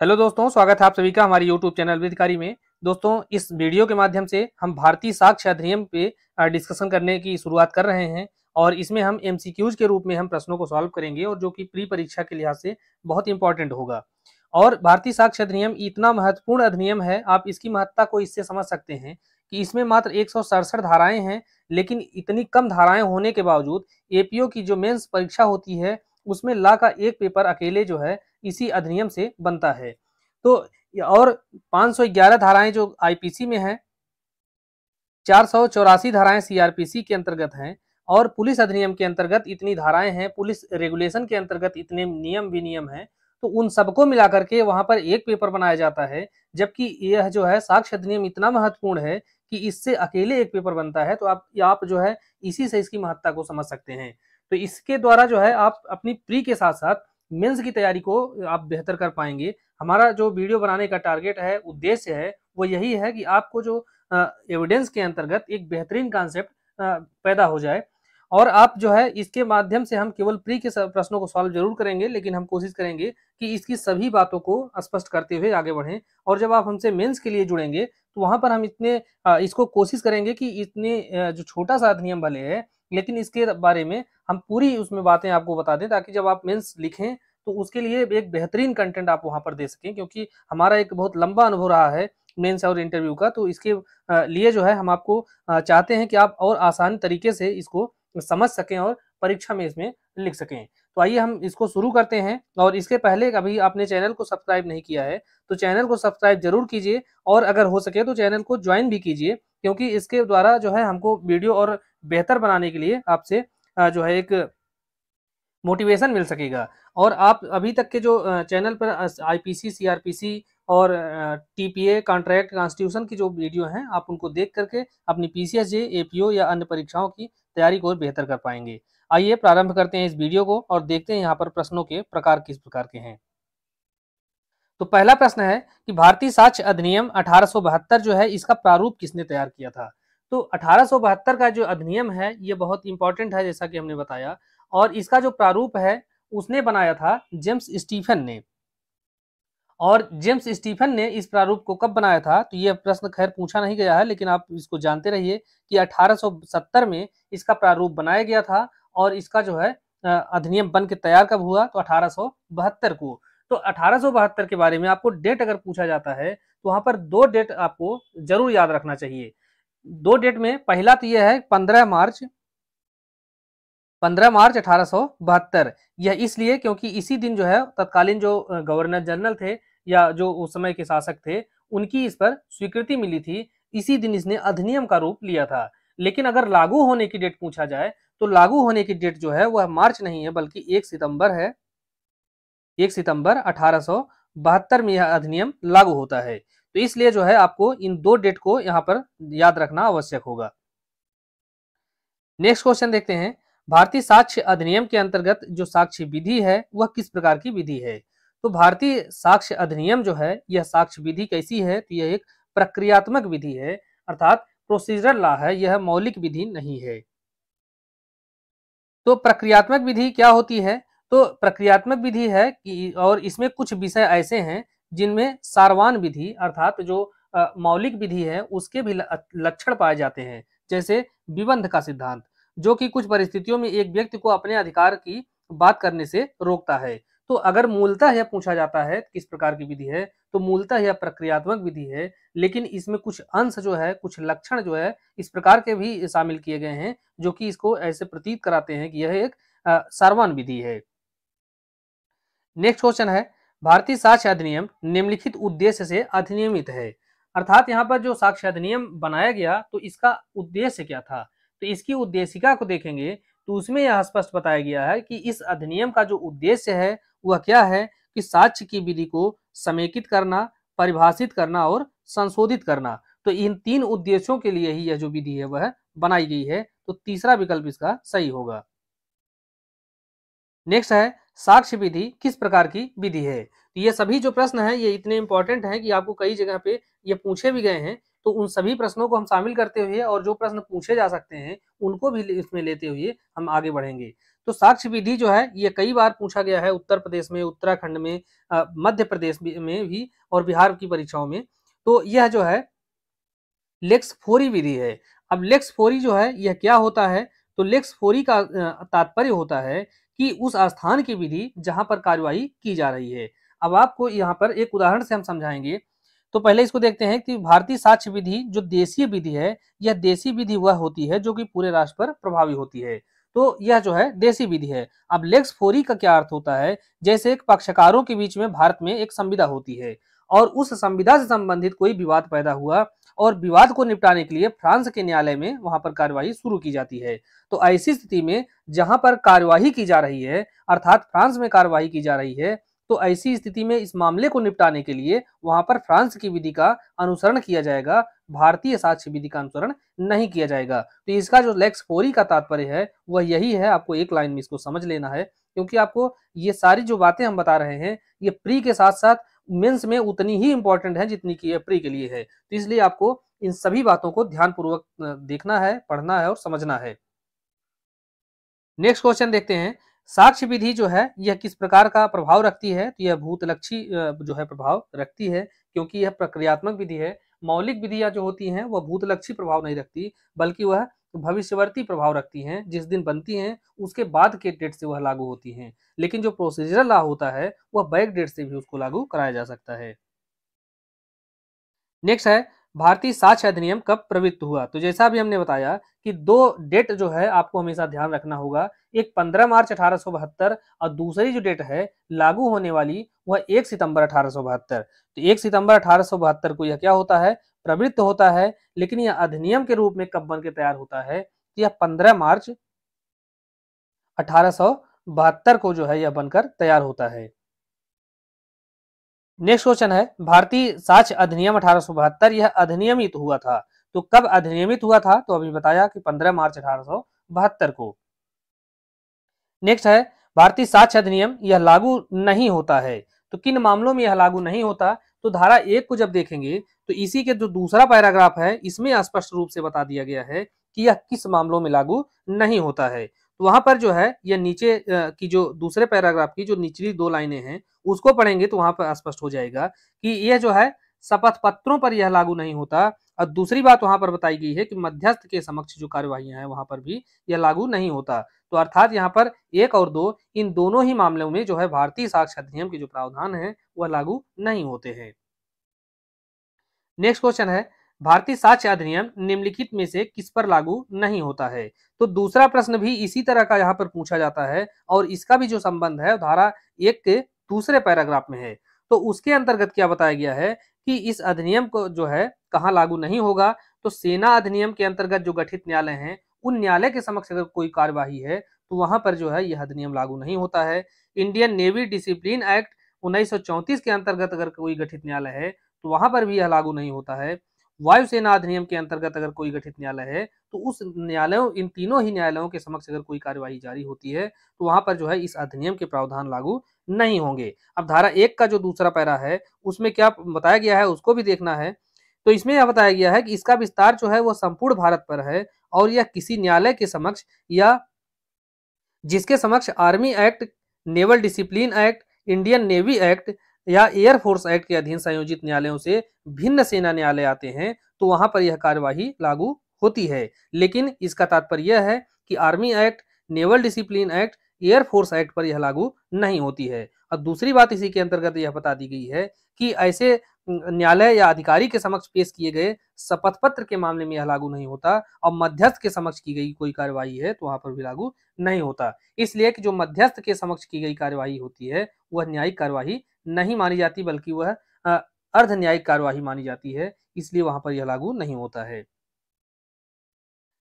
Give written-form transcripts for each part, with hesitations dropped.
Hello दोस्तों, स्वागत है आप सभी का हमारे यूट्यूब चैनल विधिकारी में। दोस्तों, इस वीडियो के माध्यम से हम भारतीय साक्ष्य अधिनियम पे डिस्कशन करने की शुरुआत कर रहे हैं और इसमें हम एमसीक्यूज के रूप में हम प्रश्नों को सॉल्व करेंगे और जो कि प्री परीक्षा के लिहाज से बहुत इंपॉर्टेंट होगा। और भारतीय साक्ष्य अधिनियम इतना महत्वपूर्ण अधिनियम है, आप इसकी महत्ता को इससे समझ सकते हैं कि इसमें मात्र 167 धाराएं हैं, लेकिन इतनी कम धाराएं होने के बावजूद एपीओ की जो मेंस परीक्षा होती है उसमें ला का एक पेपर अकेले जो है इसी अधिनियम से बनता है। तो और 511 धाराएं जो आईपीसी में हैं, 484 धाराएं सीआरपीसी के अंतर्गत हैं और पुलिस अधिनियम के अंतर्गत इतनी धाराएं हैं, पुलिस रेगुलेशन के अंतर्गत इतने नियम विनियम हैं। तो उन सबको मिलाकर के वहां पर एक पेपर बनाया जाता है, जबकि यह जो है साक्ष्य अधिनियम इतना महत्वपूर्ण है कि इससे अकेले एक पेपर बनता है। तो आप जो है इसी से इसकी महत्ता को समझ सकते हैं। तो इसके द्वारा जो है आप अपनी प्री के साथ साथ मेंस की तैयारी को आप बेहतर कर पाएंगे। हमारा जो वीडियो बनाने का टारगेट है, उद्देश्य है, वो यही है कि आपको जो एविडेंस के अंतर्गत एक बेहतरीन कॉन्सेप्ट पैदा हो जाए और आप जो है इसके माध्यम से हम केवल प्री के प्रश्नों को सॉल्व जरूर करेंगे, लेकिन हम कोशिश करेंगे कि इसकी सभी बातों को स्पष्ट करते हुए आगे बढ़ें। और जब आप हमसे मेंस के लिए जुड़ेंगे तो वहां पर हम इसको कोशिश करेंगे कि इतने जो छोटा सा अधिनियम भले है, लेकिन इसके बारे में हम पूरी उसमें बातें आपको बता दें, ताकि जब आप मेंस लिखें तो उसके लिए एक बेहतरीन कंटेंट आप वहां पर दे सकें। क्योंकि हमारा एक बहुत लंबा अनुभव रहा है मेंस और इंटरव्यू का, तो इसके लिए जो है हम आपको चाहते हैं कि आप और आसान तरीके से इसको समझ सकें और परीक्षा में इसमें लिख सकें। तो आइए हम इसको शुरू करते हैं। और इसके पहले अभी आपने चैनल को सब्सक्राइब नहीं किया है तो चैनल को सब्सक्राइब जरूर कीजिए और अगर हो सके तो चैनल को ज्वाइन भी कीजिए, क्योंकि इसके द्वारा जो है हमको वीडियो और बेहतर बनाने के लिए आपसे जो है एक मोटिवेशन मिल सकेगा। और आप अभी तक के जो चैनल पर आईपीसी, सीआरपीसी और टीपीए, कॉन्ट्रैक्ट, कॉन्स्टिट्यूशन की जो वीडियो हैं आप उनको देख करके अपनी पीसीएसजे, एपीओ या अन्य परीक्षाओं की तैयारी को बेहतर कर पाएंगे। आइए प्रारंभ करते हैं इस वीडियो को और देखते हैं यहाँ पर प्रश्नों के प्रकार किस प्रकार के हैं। तो पहला प्रश्न है कि भारतीय साक्ष्य अधिनियम 1872 जो है इसका प्रारूप किसने तैयार किया था। तो 1872 का जो अधिनियम है ये बहुत इंपॉर्टेंट है, जैसा कि हमने बताया, और इसका जो प्रारूप है उसने बनाया था जेम्स स्टीफन ने। और जेम्स स्टीफन ने इस प्रारूप को कब बनाया था, तो ये प्रश्न खैर पूछा नहीं गया है, लेकिन आप इसको जानते रहिए कि 1870 में इसका प्रारूप बनाया गया था और इसका जो है अधिनियम बन के तैयार कब हुआ, तो 1872 को। तो 1872 के बारे में आपको डेट अगर पूछा जाता है तो वहां पर दो डेट आपको जरूर याद रखना चाहिए। दो डेट में पहला तो यह है 15 मार्च 1872। यह इसलिए क्योंकि इसी दिन जो है तत्कालीन जो गवर्नर जनरल थे या जो उस समय के शासक थे, उनकी इस पर स्वीकृति मिली थी। इसी दिन इसने अधिनियम का रूप लिया था। लेकिन अगर लागू होने की डेट पूछा जाए तो लागू होने की डेट जो है वह मार्च नहीं है, बल्कि 1 सितंबर है। 1 सितंबर 1872 में यह अधिनियम लागू होता है। तो इसलिए जो है आपको इन दो डेट को यहाँ पर याद रखना आवश्यक होगा। नेक्स्ट क्वेश्चन देखते हैं। भारतीय साक्ष्य अधिनियम के अंतर्गत जो साक्ष्य विधि है वह किस प्रकार की विधि है। तो भारतीय साक्ष्य अधिनियम जो है यह साक्ष्य विधि कैसी है, तो यह एक प्रक्रियात्मक विधि है, अर्थात प्रोसीजरल लॉ है, यह मौलिक विधि नहीं है। तो प्रक्रियात्मक विधि क्या होती है, तो प्रक्रियात्मक विधि है कि और इसमें कुछ विषय ऐसे हैं जिनमें सारवान विधि अर्थात जो मौलिक विधि है उसके भी लक्षण पाए जाते हैं। जैसे विबंध का सिद्धांत, जो कि कुछ परिस्थितियों में एक व्यक्ति को अपने अधिकार की बात करने से रोकता है। तो अगर मूलतः यह पूछा जाता है किस प्रकार की विधि है, तो मूलतः यह प्रक्रियात्मक विधि है, लेकिन इसमें कुछ अंश जो है, कुछ लक्षण जो है इस प्रकार के भी शामिल किए गए हैं जो कि इसको ऐसे प्रतीत कराते हैं कि यह एक सारवान विधि है। नेक्स्ट क्वेश्चन है, भारतीय साक्ष्य अधिनियम निम्नलिखित उद्देश्य से अधिनियमित है। अर्थात यहाँ पर जो साक्ष्य अधिनियम बनाया गया तो इसका उद्देश्य क्या था। तो इसकी उद्देशिका को देखेंगे तो उसमें यह स्पष्ट बताया गया है कि इस अधिनियम का जो उद्देश्य है वह क्या है कि साक्ष्य की विधि को समेकित करना, परिभाषित करना और संशोधित करना। तो इन तीन उद्देश्यों के लिए ही यह जो विधि है वह बनाई गई है। तो तीसरा विकल्प इसका सही होगा। नेक्स्ट है, साक्ष्य विधि किस प्रकार की विधि है। तो ये सभी जो प्रश्न हैं ये इतने इंपॉर्टेंट हैं कि आपको कई जगह पे ये पूछे भी गए हैं। तो उन सभी प्रश्नों को हम शामिल करते हुए और जो प्रश्न पूछे जा सकते हैं उनको भी इसमें लेते हुए हम आगे बढ़ेंगे। तो साक्ष्य विधि जो है ये कई बार पूछा गया है उत्तर प्रदेश में, उत्तराखंड में, मध्य प्रदेश में भी और बिहार की परीक्षाओं में। तो यह जो है लेक्स फोरी विधि है। अब लेक्स फोरी जो है यह क्या होता है? तो लेक्स फोरी का तात्पर्य होता है कि उस स्थान की विधि जहां पर कार्यवाही की जा रही है। अब आपको यहाँ पर एक उदाहरण से हम समझाएंगे। तो पहले इसको देखते हैं कि भारतीय साक्ष्य विधि जो देशीय विधि है, यह देशी विधि वह होती है जो कि पूरे राष्ट्र पर प्रभावी होती है। तो यह जो है देशी विधि है। अब लेक्स फोरी का क्या अर्थ होता है? जैसे एक पक्षकारों के बीच में भारत में एक संविदा होती है और उस संविदा से संबंधित कोई विवाद पैदा हुआ और विवाद को निपटाने के लिए फ्रांस के न्यायालय में वहां पर कार्यवाही शुरू की जाती है। तो ऐसी स्थिति में जहां पर कार्यवाही की जा रही है, अर्थात फ्रांस में कार्यवाही की जा रही है, तो ऐसी स्थिति में इस मामले को निपटाने के लिए वहां पर फ्रांस की विधि का अनुसरण किया जाएगा, भारतीय साक्ष्य विधि का अनुसरण नहीं किया जाएगा। तो इसका जो लेक्स फोरी का तात्पर्य है वह यही है। आपको एक लाइन में इसको समझ लेना है, क्योंकि आपको ये सारी जो बातें हम बता रहे हैं ये प्री के साथ साथ मेंस में उतनी ही इंपॉर्टेंट है जितनी की प्री के लिए है। तो इसलिए आपको इन सभी बातों को ध्यानपूर्वक देखना है, पढ़ना है और समझना है। नेक्स्ट क्वेश्चन देखते हैं। साक्ष्य विधि जो है यह किस प्रकार का प्रभाव रखती है? तो यह भूतलक्षी जो है प्रभाव रखती है, क्योंकि यह प्रक्रियात्मक विधि है। मौलिक विधियां जो होती हैं वह भूतलक्षी प्रभाव नहीं रखती, बल्कि वह भविष्यवर्ती प्रभाव रखती हैं। जिस दिन बनती हैं उसके बाद के डेट से वह लागू होती हैं। लेकिन जो प्रोसीजरल लॉ होता है वह बैक डेट से भी उसको लागू कराया जा सकता है। नेक्स्ट है भारतीय साक्ष्य अधिनियम कब प्रवृत्त हुआ? तो जैसा भी हमने बताया कि दो डेट जो है आपको हमेशा ध्यान रखना होगा। एक 15 मार्च 1872 और दूसरी जो डेट है लागू होने वाली वह 1 सितंबर 1872। तो 1 सितंबर 1872 को यह क्या होता है? प्रवृत्त होता है। लेकिन यह अधिनियम के रूप में कब बन के तैयार होता है? यह 15 मार्च 1872 को जो है यह बनकर तैयार होता है। नेक्स्ट क्वेश्चन है भारतीय साक्ष्य अधिनियम 1872 यह अधिनियमित हुआ था। तो कब अधिनियमित हुआ था? तो अभी बताया कि 15 मार्च 1872 को। नेक्स्ट है भारतीय साक्ष्य अधिनियम यह लागू नहीं होता है। तो किन मामलों में यह लागू नहीं होता? तो धारा 1 को जब देखेंगे तो इसी के जो दूसरा पैराग्राफ है इसमें स्पष्ट रूप से बता दिया गया है कि यह किस मामलों में लागू नहीं होता है। तो वहां पर जो है यह नीचे की जो दूसरे पैराग्राफ की जो निचली 2 लाइनें हैं उसको पढ़ेंगे तो वहां पर स्पष्ट हो जाएगा कि यह जो है शपथ पत्रों पर यह लागू नहीं होता। और दूसरी बात वहां पर बताई गई है कि मध्यस्थ के समक्ष जो कार्यवाही है वहां पर भी यह लागू नहीं होता। तो अर्थात यहाँ पर 1 और 2 इन दोनों ही मामलों में जो है भारतीय साक्ष्य अधिनियम के जो प्रावधान है वह लागू नहीं होते हैं। नेक्स्ट क्वेश्चन है भारतीय साक्ष्य अधिनियम निम्नलिखित में से किस पर लागू नहीं होता है? तो दूसरा प्रश्न भी इसी तरह का यहाँ पर पूछा जाता है और इसका भी जो संबंध है धारा 1 के दूसरे पैराग्राफ में है। तो उसके अंतर्गत क्या बताया गया है कि इस अधिनियम को जो है कहाँ लागू नहीं होगा? तो सेना अधिनियम के अंतर्गत जो गठित न्यायालय हैं उन न्यायालय के समक्ष अगर कोई कार्यवाही है तो वहां पर जो है यह अधिनियम लागू नहीं होता है। इंडियन नेवी डिसिप्लिन एक्ट 1934 के अंतर्गत अगर कोई गठित न्यायालय है तो वहां पर भी यह लागू नहीं होता है। वायुसेना अधिनियम के अंतर्गत अगर कोई गठित न्यायालय है तो उस न्यायालयों इन तीनों ही न्यायालयों के समक्ष अगर कोई कार्यवाही जारी होती है तो वहां पर जो है इस अधिनियम के प्रावधान लागू नहीं होंगे। अब धारा 1 का जो दूसरा पैरा है उसमें क्या बताया गया है उसको भी देखना है। तो इसमें यह बताया गया है कि इसका विस्तार जो है वो संपूर्ण भारत पर है और यह किसी न्यायालय के समक्ष या जिसके समक्ष army act, naval discipline act, Indian navy act या एयरफोर्स एक्ट के अधीन संयोजित न्यायालयों से भिन्न सेना न्यायालय आते हैं तो वहां पर यह कार्यवाही लागू होती है। लेकिन इसका तात्पर्य यह है कि army act, naval discipline act, air force act पर यह लागू नहीं होती है। और दूसरी बात इसी के अंतर्गत यह बता दी गई है कि ऐसे न्यायालय या अधिकारी के समक्ष पेश किए गए शपथ पत्र के मामले में यह लागू नहीं होता और मध्यस्थ के समक्ष की गई कोई कार्यवाही है तो वहां पर भी लागू नहीं होता। इसलिए कि जो मध्यस्थ के समक्ष की गई कार्यवाही होती है वह न्यायिक कार्यवाही नहीं मानी जाती बल्कि वह अर्ध न्यायिक कार्यवाही मानी जाती है, इसलिए वहां पर यह लागू नहीं होता है।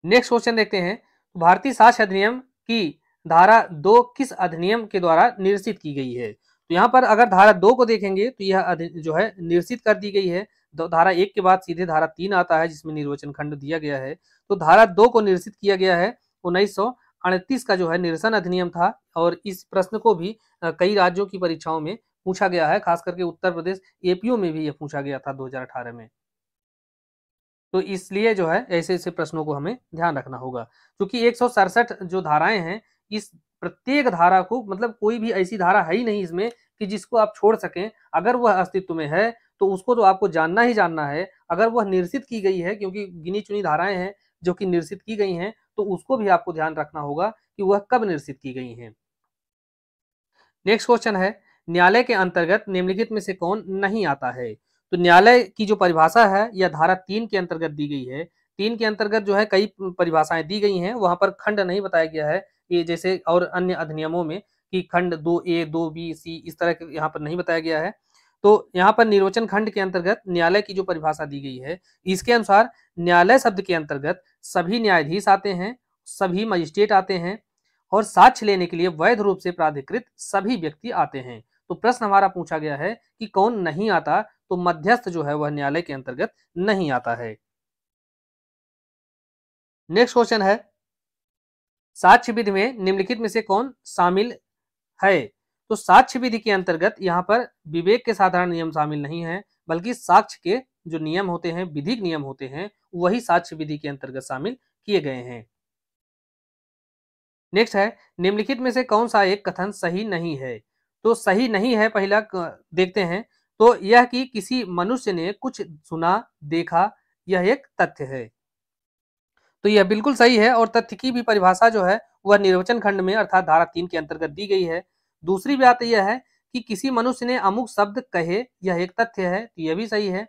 नेक्स्ट क्वेश्चन देखते हैं भारतीय साक्ष्य अधिनियम की धारा 2 किस अधिनियम के द्वारा निरसित की गई है? तो यहाँ पर अगर धारा 2 को देखेंगे तो यह जो है निरसित कर दी गई है। धारा 1 के बाद सीधे धारा 3 आता है जिसमें निर्वचन खंड दिया गया है। तो धारा 2 को निरसित किया गया है। 1938 का जो है निरसन अधिनियम था और इस प्रश्न को भी कई राज्यों की परीक्षाओं में पूछा गया है, खास करके उत्तर प्रदेश एपीओ में भी यह पूछा गया था 2018 में। तो इसलिए जो है ऐसे ऐसे प्रश्नों को हमें ध्यान रखना होगा, क्योंकि 167 जो धाराएं हैं इस प्रत्येक धारा को, मतलब कोई भी ऐसी धारा है ही नहीं इसमें कि जिसको आप छोड़ सकें। अगर वह अस्तित्व में है तो उसको तो आपको जानना ही जानना है। अगर वह निरसित की गई है, क्योंकि गिनी चुनी धाराएं हैं जो कि निरसित की गई हैं, तो उसको भी आपको ध्यान रखना होगा कि वह कब निरसित की गई हैं। नेक्स्ट क्वेश्चन है, न्यायालय के अंतर्गत निम्नलिखित में से कौन नहीं आता है? तो न्यायालय की जो परिभाषा है यह धारा 3 के अंतर्गत दी गई है। 3 के अंतर्गत जो है कई परिभाषाएं दी गई हैं, वहां पर खंड नहीं बताया गया है। ये जैसे और अन्य अधिनियमों में कि खंड 2A 2B C इस तरह के यहाँ पर नहीं बताया गया है। तो यहाँ पर निर्वचन खंड के अंतर्गत न्यायालय की जो परिभाषा दी गई है, इसके अनुसार न्यायालय शब्द के अंतर्गत सभी न्यायाधीश आते हैं, सभी मजिस्ट्रेट आते हैं, और साक्ष्य लेने के लिए वैध रूप से प्राधिकृत सभी व्यक्ति आते हैं। तो प्रश्न हमारा पूछा गया है कि कौन नहीं आता, तो मध्यस्थ जो है वह न्यायालय के अंतर्गत नहीं आता है। नेक्स्ट क्वेश्चन है, साक्ष्य विधि में निम्नलिखित में से कौन शामिल है? तो साक्ष्य विधि के अंतर्गत यहाँ पर विवेक के साधारण नियम शामिल नहीं है, बल्कि साक्ष्य के जो नियम होते हैं, विधिक नियम होते हैं, वही साक्ष्य विधि के अंतर्गत शामिल किए गए हैं। नेक्स्ट है, निम्नलिखित में से कौन सा एक कथन सही नहीं है? तो सही नहीं है पहला देखते हैं। तो यह कि किसी मनुष्य ने कुछ सुना देखा, यह एक तथ्य है। तो यह बिल्कुल सही है, और तथ्य की भी परिभाषा जो है वह निर्वचन खंड में अर्थात धारा 3 के अंतर्गत दी गई है। दूसरी बात यह है कि किसी मनुष्य ने अमुक शब्द कहे, यह एक तथ्य है, तो यह भी सही है।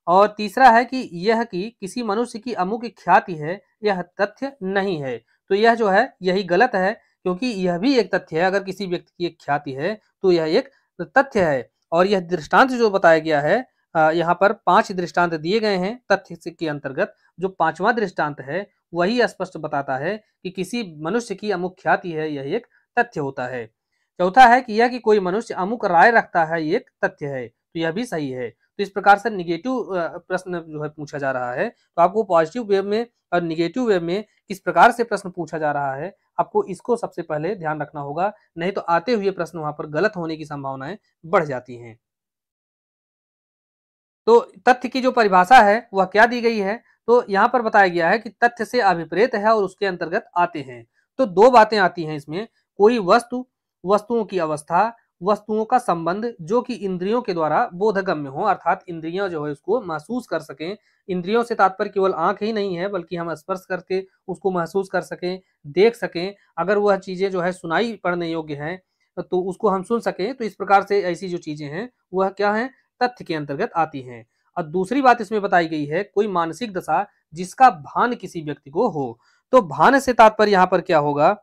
और तीसरा है कि यह कि किसी मनुष्य की अमुक ख्याति है, यह तथ्य नहीं है। तो यह जो है यही गलत है, क्योंकि यह भी एक तथ्य है। अगर किसी व्यक्ति की एक ख्याति है तो यह एक तथ्य है। और यह दृष्टांत जो बताया गया है, यहाँ पर 5 दृष्टांत दिए गए हैं तथ्य के अंतर्गत। जो 5वां दृष्टांत है वही स्पष्ट बताता है कि किसी मनुष्य की अमुक ख्याति है, यह एक तथ्य होता है। चौथा है कि यह कि कोई मनुष्य अमुक राय रखता है, ये एक तथ्य है, तो यह भी सही है। तो इस प्रकार से निगेटिव प्रश्न जो है पूछा जा रहा है। तो आपको पॉजिटिव वे में और निगेटिव वे में किस प्रकार से प्रश्न पूछा जा रहा है, आपको इसको सबसे पहले ध्यान रखना होगा, नहीं तो आते हुए प्रश्न वहां पर गलत होने की संभावनाएं बढ़ जाती हैं। तो तथ्य की जो परिभाषा है वह क्या दी गई है? तो यहाँ पर बताया गया है कि तथ्य से अभिप्रेत है और उसके अंतर्गत आते हैं। तो 2 बातें आती हैं इसमें, कोई वस्तु, वस्तुओं की अवस्था, वस्तुओं का संबंध जो कि इंद्रियों के द्वारा बोधगम्य हो, अर्थात इंद्रियां जो है उसको महसूस कर सकें। इंद्रियों से तात्पर्य केवल आंख ही नहीं है, बल्कि हम स्पर्श करके उसको महसूस कर सकें, देख सकें। अगर वह चीजें जो है सुनाई पड़ने योग्य हैं तो उसको हम सुन सकें। तो इस प्रकार से ऐसी जो चीजें हैं वह क्या है, तथ्य के अंतर्गत आती हैं। और दूसरी बात इसमें बताई गई है, कोई मानसिक दशा जिसका भान किसी व्यक्ति को हो। तो भान से तात्पर्य यहाँ पर क्या होगा?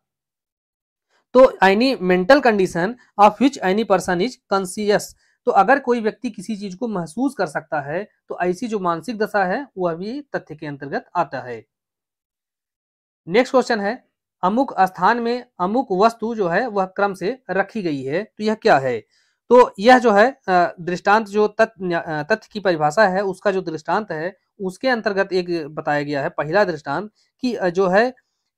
तो any mental condition of which any person is conscious. तो अगर कोई व्यक्ति किसी चीज को महसूस कर सकता है तो ऐसी जो मानसिक दशा है वह भी तथ्य के अंतर्गत आता है। नेक्स्ट क्वेश्चन है, अमुक स्थान में अमुक वस्तु जो है वह क्रम से रखी गई है, तो यह क्या है? तो यह जो है दृष्टांत जो तथ्य की परिभाषा है उसका जो दृष्टांत है उसके अंतर्गत एक बताया गया है। पहला दृष्टांत कि जो है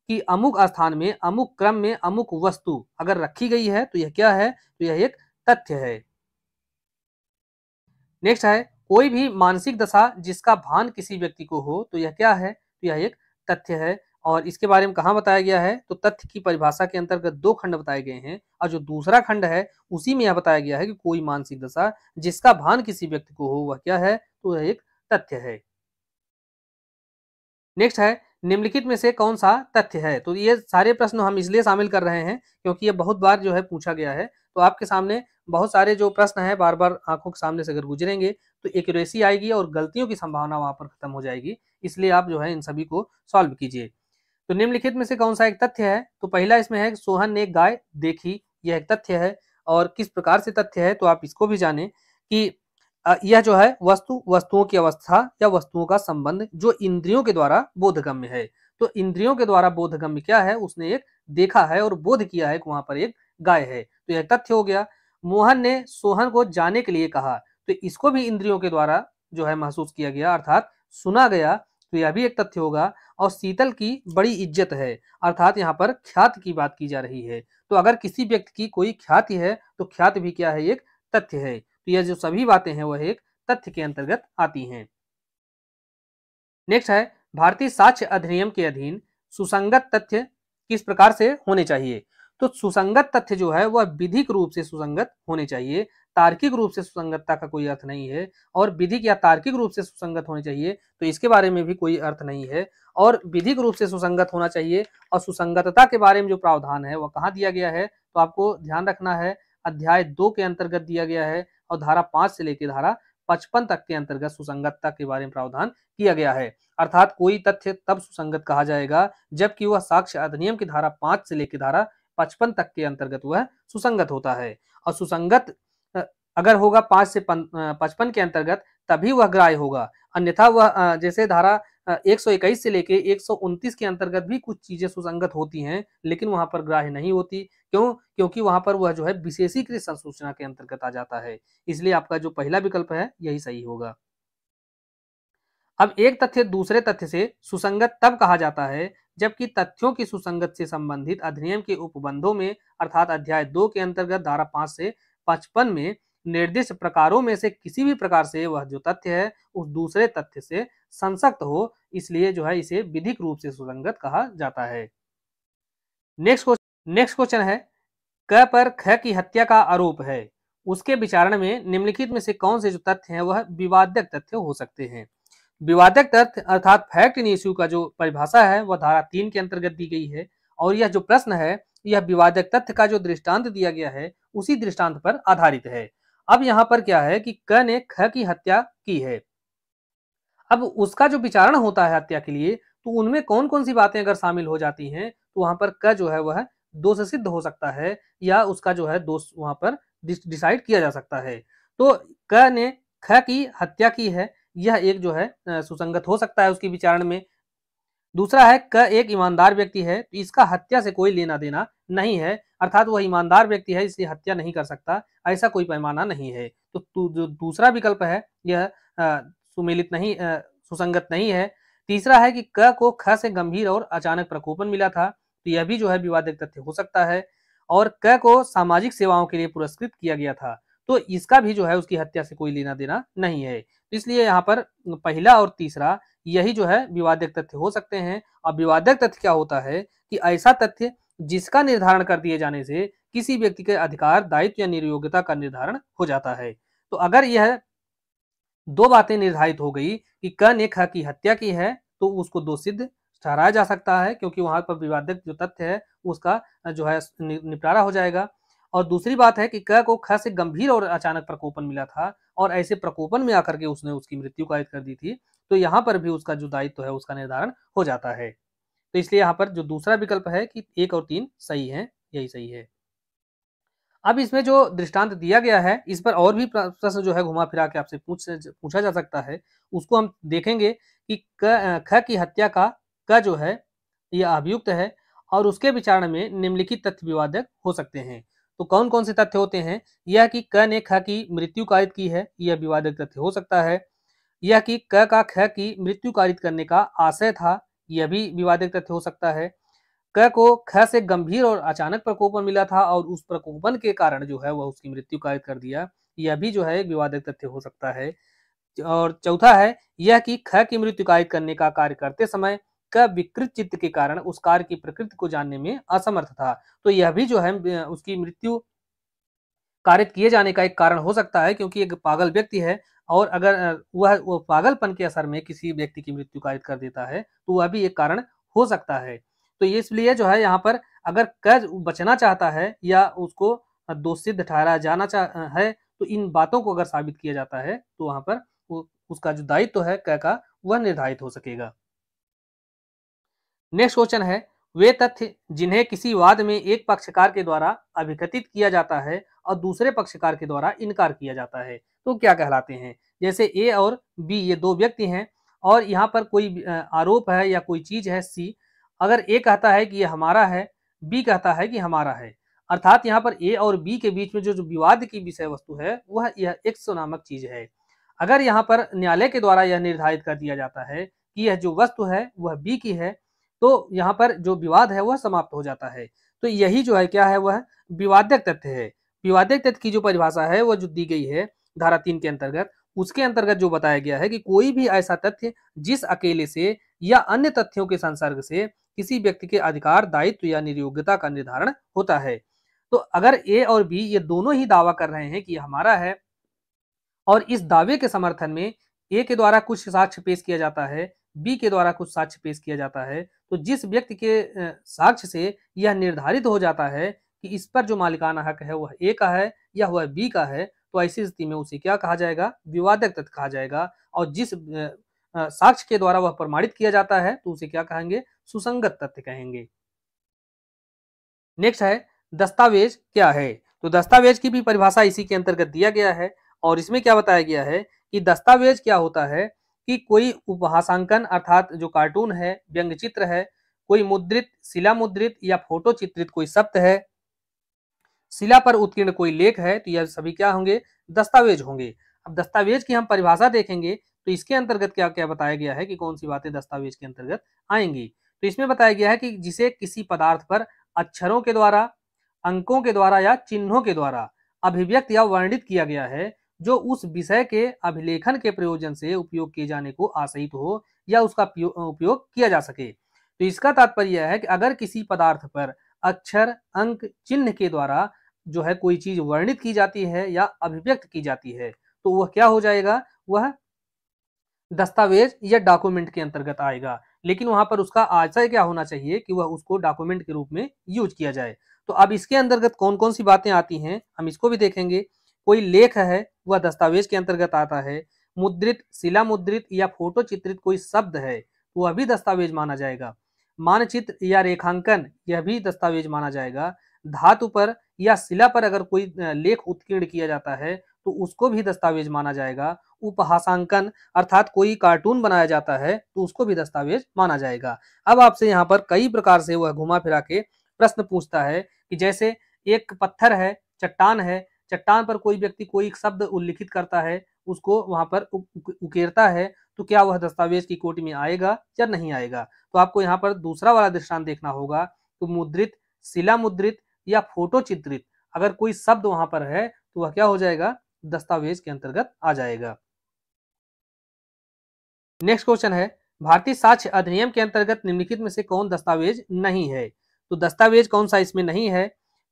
कि अमुक स्थान में अमुक क्रम में अमुक वस्तु अगर रखी गई है तो यह क्या है? तो यह एक तथ्य है। नेक्स्ट है, कोई भी मानसिक दशा जिसका भान किसी व्यक्ति को हो, तो यह क्या है? तो यह एक तथ्य है। और इसके बारे में कहाँ बताया गया है? तो तथ्य की परिभाषा के अंतर्गत 2 खंड बताए गए हैं, और जो दूसरा खंड है उसी में यह बताया गया है कि कोई मानसिक दशा जिसका भान किसी व्यक्ति को हो वह क्या है? तो यह एक तथ्य है। नेक्स्ट है, निम्नलिखित में से कौन सा तथ्य है? तो ये सारे प्रश्न हम इसलिए शामिल कर रहे हैं क्योंकि ये बहुत बार जो है पूछा गया है। तो आपके सामने बहुत सारे जो प्रश्न हैं बार बार आंखों के सामने से अगर गुजरेंगे तो एक्यूरेसी आएगी और गलतियों की संभावना वहां पर खत्म हो जाएगी। इसलिए आप जो है इन सभी को सॉल्व कीजिए। तो निम्नलिखित में से कौन सा एक तथ्य है? तो पहला इसमें है सोहन ने एक गाय देखी, यह एक तथ्य है। और किस प्रकार से तथ्य है तो आप इसको भी जाने कि यह जो है वस्तुओं की अवस्था या वस्तुओं का संबंध जो इंद्रियों के द्वारा बोधगम्य है। तो इंद्रियों के द्वारा बोधगम्य क्या है? उसने एक देखा है और बोध किया है कि वहां पर एक गाय है, तो यह तथ्य हो गया। मोहन ने सोहन को जाने के लिए कहा, तो इसको भी इंद्रियों के द्वारा जो है महसूस किया गया अर्थात सुना गया, तो यह भी एक तथ्य होगा। और शीतल की बड़ी इज्जत है, अर्थात यहाँ पर ख्याति की बात की जा रही है। तो अगर किसी व्यक्ति की कोई ख्याति है तो ख्याति भी क्या है? एक तथ्य है। तो यह जो सभी बातें हैं वह एक तथ्य के अंतर्गत आती हैं। नेक्स्ट है, भारतीय साक्ष्य अधिनियम के अधीन सुसंगत तथ्य किस प्रकार से होने चाहिए? तो सुसंगत तथ्य जो है वह विधिक रूप से सुसंगत होने चाहिए, तार्किक रूप से सुसंगतता का कोई अर्थ नहीं है। और विधिक या तार्किक रूप से सुसंगत होने चाहिए तो इसके बारे में भी कोई अर्थ नहीं है। और विधिक रूप से सुसंगत होना चाहिए और सुसंगतता के बारे में जो प्रावधान है वह कहाँ दिया गया है, तो आपको ध्यान रखना है अध्याय 2 के अंतर्गत दिया गया है और धारा 5 से लेकर धारा 55 तक के अंतर्गत सुसंगतता के बारे में प्रावधान किया गया है। अर्थात कोई तथ्य तब सुसंगत कहा जाएगा जबकि वह साक्ष्य अधिनियम की धारा 5 से लेकर धारा 55 तक के अंतर्गत वह सुसंगत होता है। और सुसंगत अगर होगा 5 से 55 के अंतर्गत तभी वह ग्राह्य होगा, अन्यथा वह जैसे धारा 121 से लेके 129 के अंतर्गत भी कुछ चीजें सुसंगत होती हैं लेकिन वहां पर ग्राह्य नहीं होती। क्यों? क्योंकि वहां पर वह जो है विशेषीकृत संसूचना के अंतर्गत आ जाता है। इसलिए आपका जो पहला विकल्प है यही सही होगा। अब एक तथ्य दूसरे तथ्य से सुसंगत तब कहा जाता है जबकि तथ्यों की सुसंगत से संबंधित अधिनियम के उपबंधों में अर्थात अध्याय 2 के अंतर्गत धारा 5 से 55 में निर्दिष्ट प्रकारों में से किसी भी प्रकार से वह जो तथ्य है उस दूसरे तथ्य से संसक्त हो, इसलिए जो है इसे विधिक रूप से सुसंगत कहा जाता है। नेक्स्ट क्वेश्चन है, क पर ख की हत्या का आरोप है, उसके विचारण में निम्नलिखित में से कौन से जो तथ्य हैं वह विवादक तथ्य हो सकते हैं। विवादक तथ्य अर्थात फैक्ट इन इश्यू का जो परिभाषा है वह धारा 3 के अंतर्गत दी गई है और यह जो प्रश्न है यह विवादक तथ्य का जो दृष्टांत दिया गया है उसी दृष्टांत पर आधारित है। अब यहाँ पर क्या है कि क ने ख की हत्या की है, अब उसका जो विचारण होता है हत्या के लिए तो उनमें कौन कौन सी बातें अगर शामिल हो जाती हैं तो वहां पर क जो है वह दोष सिद्ध हो सकता है या उसका जो है दोष वहां पर डिसाइड किया जा सकता है। तो क ने ख की हत्या की है, यह एक जो है सुसंगत हो सकता है उसकी विचारण में। दूसरा है क एक ईमानदार व्यक्ति है तो इसका हत्या से कोई लेना देना नहीं है, अर्थात वह ईमानदार व्यक्ति है इसलिए हत्या नहीं कर सकता, ऐसा कोई पैमाना नहीं है। तो जो दूसरा विकल्प है यह सुमेलित नहीं सुसंगत नहीं है। तीसरा है कि क को ख से गंभीर और अचानक प्रकोपन मिला था, तो यह भी जो है विवादित तथ्य हो सकता है। और क को सामाजिक सेवाओं के लिए पुरस्कृत किया गया था, तो इसका भी जो है उसकी हत्या से कोई लेना देना नहीं है। तो इसलिए यहाँ पर पहला और तीसरा यही जो है विवादक तथ्य हो सकते हैं। और विवादक तथ्य क्या होता है कि ऐसा तथ्य जिसका निर्धारण कर दिए जाने से किसी व्यक्ति के अधिकार, दायित्व या निर्योग्यता का निर्धारण हो जाता है। तो अगर यह दो बातें निर्धारित हो गई कि क ने ख की हत्या की है तो उसको दोष सिद्ध ठहराया जा सकता है क्योंकि वहां पर विवादक जो तथ्य है उसका जो है निपटारा हो जाएगा। और दूसरी बात है कि क को ख से गंभीर और अचानक प्रकोपन मिला था और ऐसे प्रकोपन में आकर के उसने उसकी मृत्यु कायद कर दी थी, तो यहाँ पर भी उसका जो दायित्व है उसका निर्धारण हो जाता है। तो इसलिए यहाँ पर जो दूसरा विकल्प है कि 1 और 3 सही है, यही सही है। अब इसमें जो दृष्टांत दिया गया है इस पर और भी प्रश्न जो है घुमा फिरा के आपसे पूछा जा सकता है, उसको हम देखेंगे कि ख की हत्या का क जो है यह अभियुक्त है और उसके विचारण में निम्नलिखित तथ्य विवादक हो सकते हैं। तो कौन कौन से तथ्य होते हैं? यह कि क ने ख की मृत्यु कारित की है, यह विवादक तथ्य हो सकता है। यह कि क का ख की मृत्यु कारित करने का आशय था, यह भी विवादक तथ्य हो सकता है। क को ख से गंभीर और अचानक प्रकोपन मिला था और उस प्रकोपन के कारण जो है वह उसकी मृत्यु कारित कर दिया, यह भी जो है एक विवादक तथ्य हो सकता है। और चौथा है यह कि ख की मृत्यु कारित करने का कार्य करते समय क विकृत चित्त के कारण उस कार्य की प्रकृति को जानने में असमर्थ था, तो यह भी जो है उसकी मृत्यु कारित किए जाने का एक कारण हो सकता है क्योंकि एक पागल व्यक्ति है और अगर वह पागलपन के असर में किसी व्यक्ति की मृत्यु कारित कर देता है तो वह भी एक कारण हो सकता है। तो इसलिए जो है यहाँ पर अगर क बचना चाहता है या उसको दोष सिद्ध ठहराया जाना है तो इन बातों को अगर साबित किया जाता है तो वहां पर उसका जो दायित्व है क का वह निर्धारित हो सकेगा। नेक्स्ट क्वेश्चन है, वे तथ्य जिन्हें किसी वाद में एक पक्षकार के द्वारा अभिकथित किया जाता है और दूसरे पक्षकार के द्वारा इनकार किया जाता है तो क्या कहलाते हैं? जैसे ए और बी ये दो व्यक्ति हैं और यहाँ पर कोई आरोप है या कोई चीज है सी, अगर ए कहता है कि ये हमारा है, बी कहता है कि हमारा है, अर्थात यहाँ पर ए और बी के बीच में जो विवाद की विषय वस्तु है वह यह एक्स नामक चीज है। अगर यहाँ पर न्यायालय के द्वारा यह निर्धारित कर दिया जाता है कि यह जो वस्तु है वह बी की है तो यहाँ पर जो विवाद है वह समाप्त हो जाता है। तो यही जो है क्या है वह विवादक तथ्य है। विवादक तथ्य की जो परिभाषा है वह जो दी गई है धारा 3 के अंतर्गत, उसके अंतर्गत जो बताया गया है कि कोई भी ऐसा तथ्य जिस अकेले से या अन्य तथ्यों के संसर्ग से किसी व्यक्ति के अधिकार, दायित्व या निर्योग्यता का निर्धारण होता है। तो अगर ए और बी ये दोनों ही दावा कर रहे हैं कि हमारा है, और इस दावे के समर्थन में ए के द्वारा कुछ साक्ष्य पेश किया जाता है, बी के द्वारा कुछ साक्ष्य पेश किया जाता है, तो जिस व्यक्ति के साक्ष्य से यह निर्धारित हो जाता है कि इस पर जो मालिकाना हक है वह ए का है या वह बी का है, तो ऐसी स्थिति में उसे क्या कहा जाएगा? विवादक तथ्य कहा जाएगा। और जिस साक्ष्य के द्वारा वह प्रमाणित किया जाता है तो उसे क्या कहेंगे? सुसंगत तथ्य कहेंगे। नेक्स्ट है दस्तावेज क्या है? तो दस्तावेज की भी परिभाषा इसी के अंतर्गत दिया गया है, और इसमें क्या बताया गया है कि दस्तावेज क्या होता है कि कोई उपहासांकन अर्थात जो कार्टून है, व्यंग्य चित्र है, कोई मुद्रित, शिला मुद्रित या फोटो चित्रित कोई शब्द है, शिला पर उत्कीर्ण कोई लेख है, तो यह सभी क्या होंगे? दस्तावेज होंगे। अब दस्तावेज की हम परिभाषा देखेंगे तो इसके अंतर्गत क्या क्या बताया गया है कि कौन सी बातें दस्तावेज के अंतर्गत आएंगी। तो इसमें बताया गया है कि जिसे किसी पदार्थ पर अक्षरों के द्वारा, अंकों के द्वारा या चिन्हों के द्वारा अभिव्यक्त या वर्णित किया गया है, जो उस विषय के अभिलेखन के प्रयोजन से उपयोग किए जाने को आशयित हो या उसका उपयोग किया जा सके। तो इसका तात्पर्य यह है कि अगर किसी पदार्थ पर अक्षर, अंक, चिन्ह के द्वारा जो है कोई चीज वर्णित की जाती है या अभिव्यक्त की जाती है, तो वह क्या हो जाएगा? वह दस्तावेज या डॉक्यूमेंट के अंतर्गत आएगा। लेकिन वहां पर उसका आशय क्या होना चाहिए कि वह उसको डॉक्यूमेंट के रूप में यूज किया जाए। तो अब इसके अंतर्गत कौन कौन सी बातें आती हैं हम इसको भी देखेंगे। कोई लेख है वह दस्तावेज के अंतर्गत आता है। मुद्रित, शिला मुद्रित या फोटो चित्रित कोई शब्द है वह भी दस्तावेज माना जाएगा। मानचित्र या रेखांकन यह भी दस्तावेज माना जाएगा। धातु पर या शिला पर अगर कोई लेख उत्कीर्ण किया जाता है तो उसको भी दस्तावेज माना जाएगा। उपहासांकन अर्थात कोई कार्टून बनाया जाता है तो उसको भी दस्तावेज माना जाएगा। अब आपसे यहाँ पर कई प्रकार से वह घुमा फिरा के प्रश्न पूछता है कि जैसे एक पत्थर है, चट्टान है, चट्टान पर कोई व्यक्ति कोई शब्द उल्लिखित करता है, उसको वहां पर उकेरता है, तो क्या वह दस्तावेज की कोटि में आएगा या नहीं आएगा? तो आपको यहाँ पर दूसरा वाला दृष्टांत देखना होगा। तो मुद्रित, शिला मुद्रित या फोटो चित्रित अगर कोई शब्द वहां पर है तो वह क्या हो जाएगा? दस्तावेज के अंतर्गत आ जाएगा। नेक्स्ट क्वेश्चन है भारतीय साक्ष्य अधिनियम के अंतर्गत निम्नलिखित में से कौन दस्तावेज नहीं है? तो दस्तावेज कौन सा इसमें नहीं है?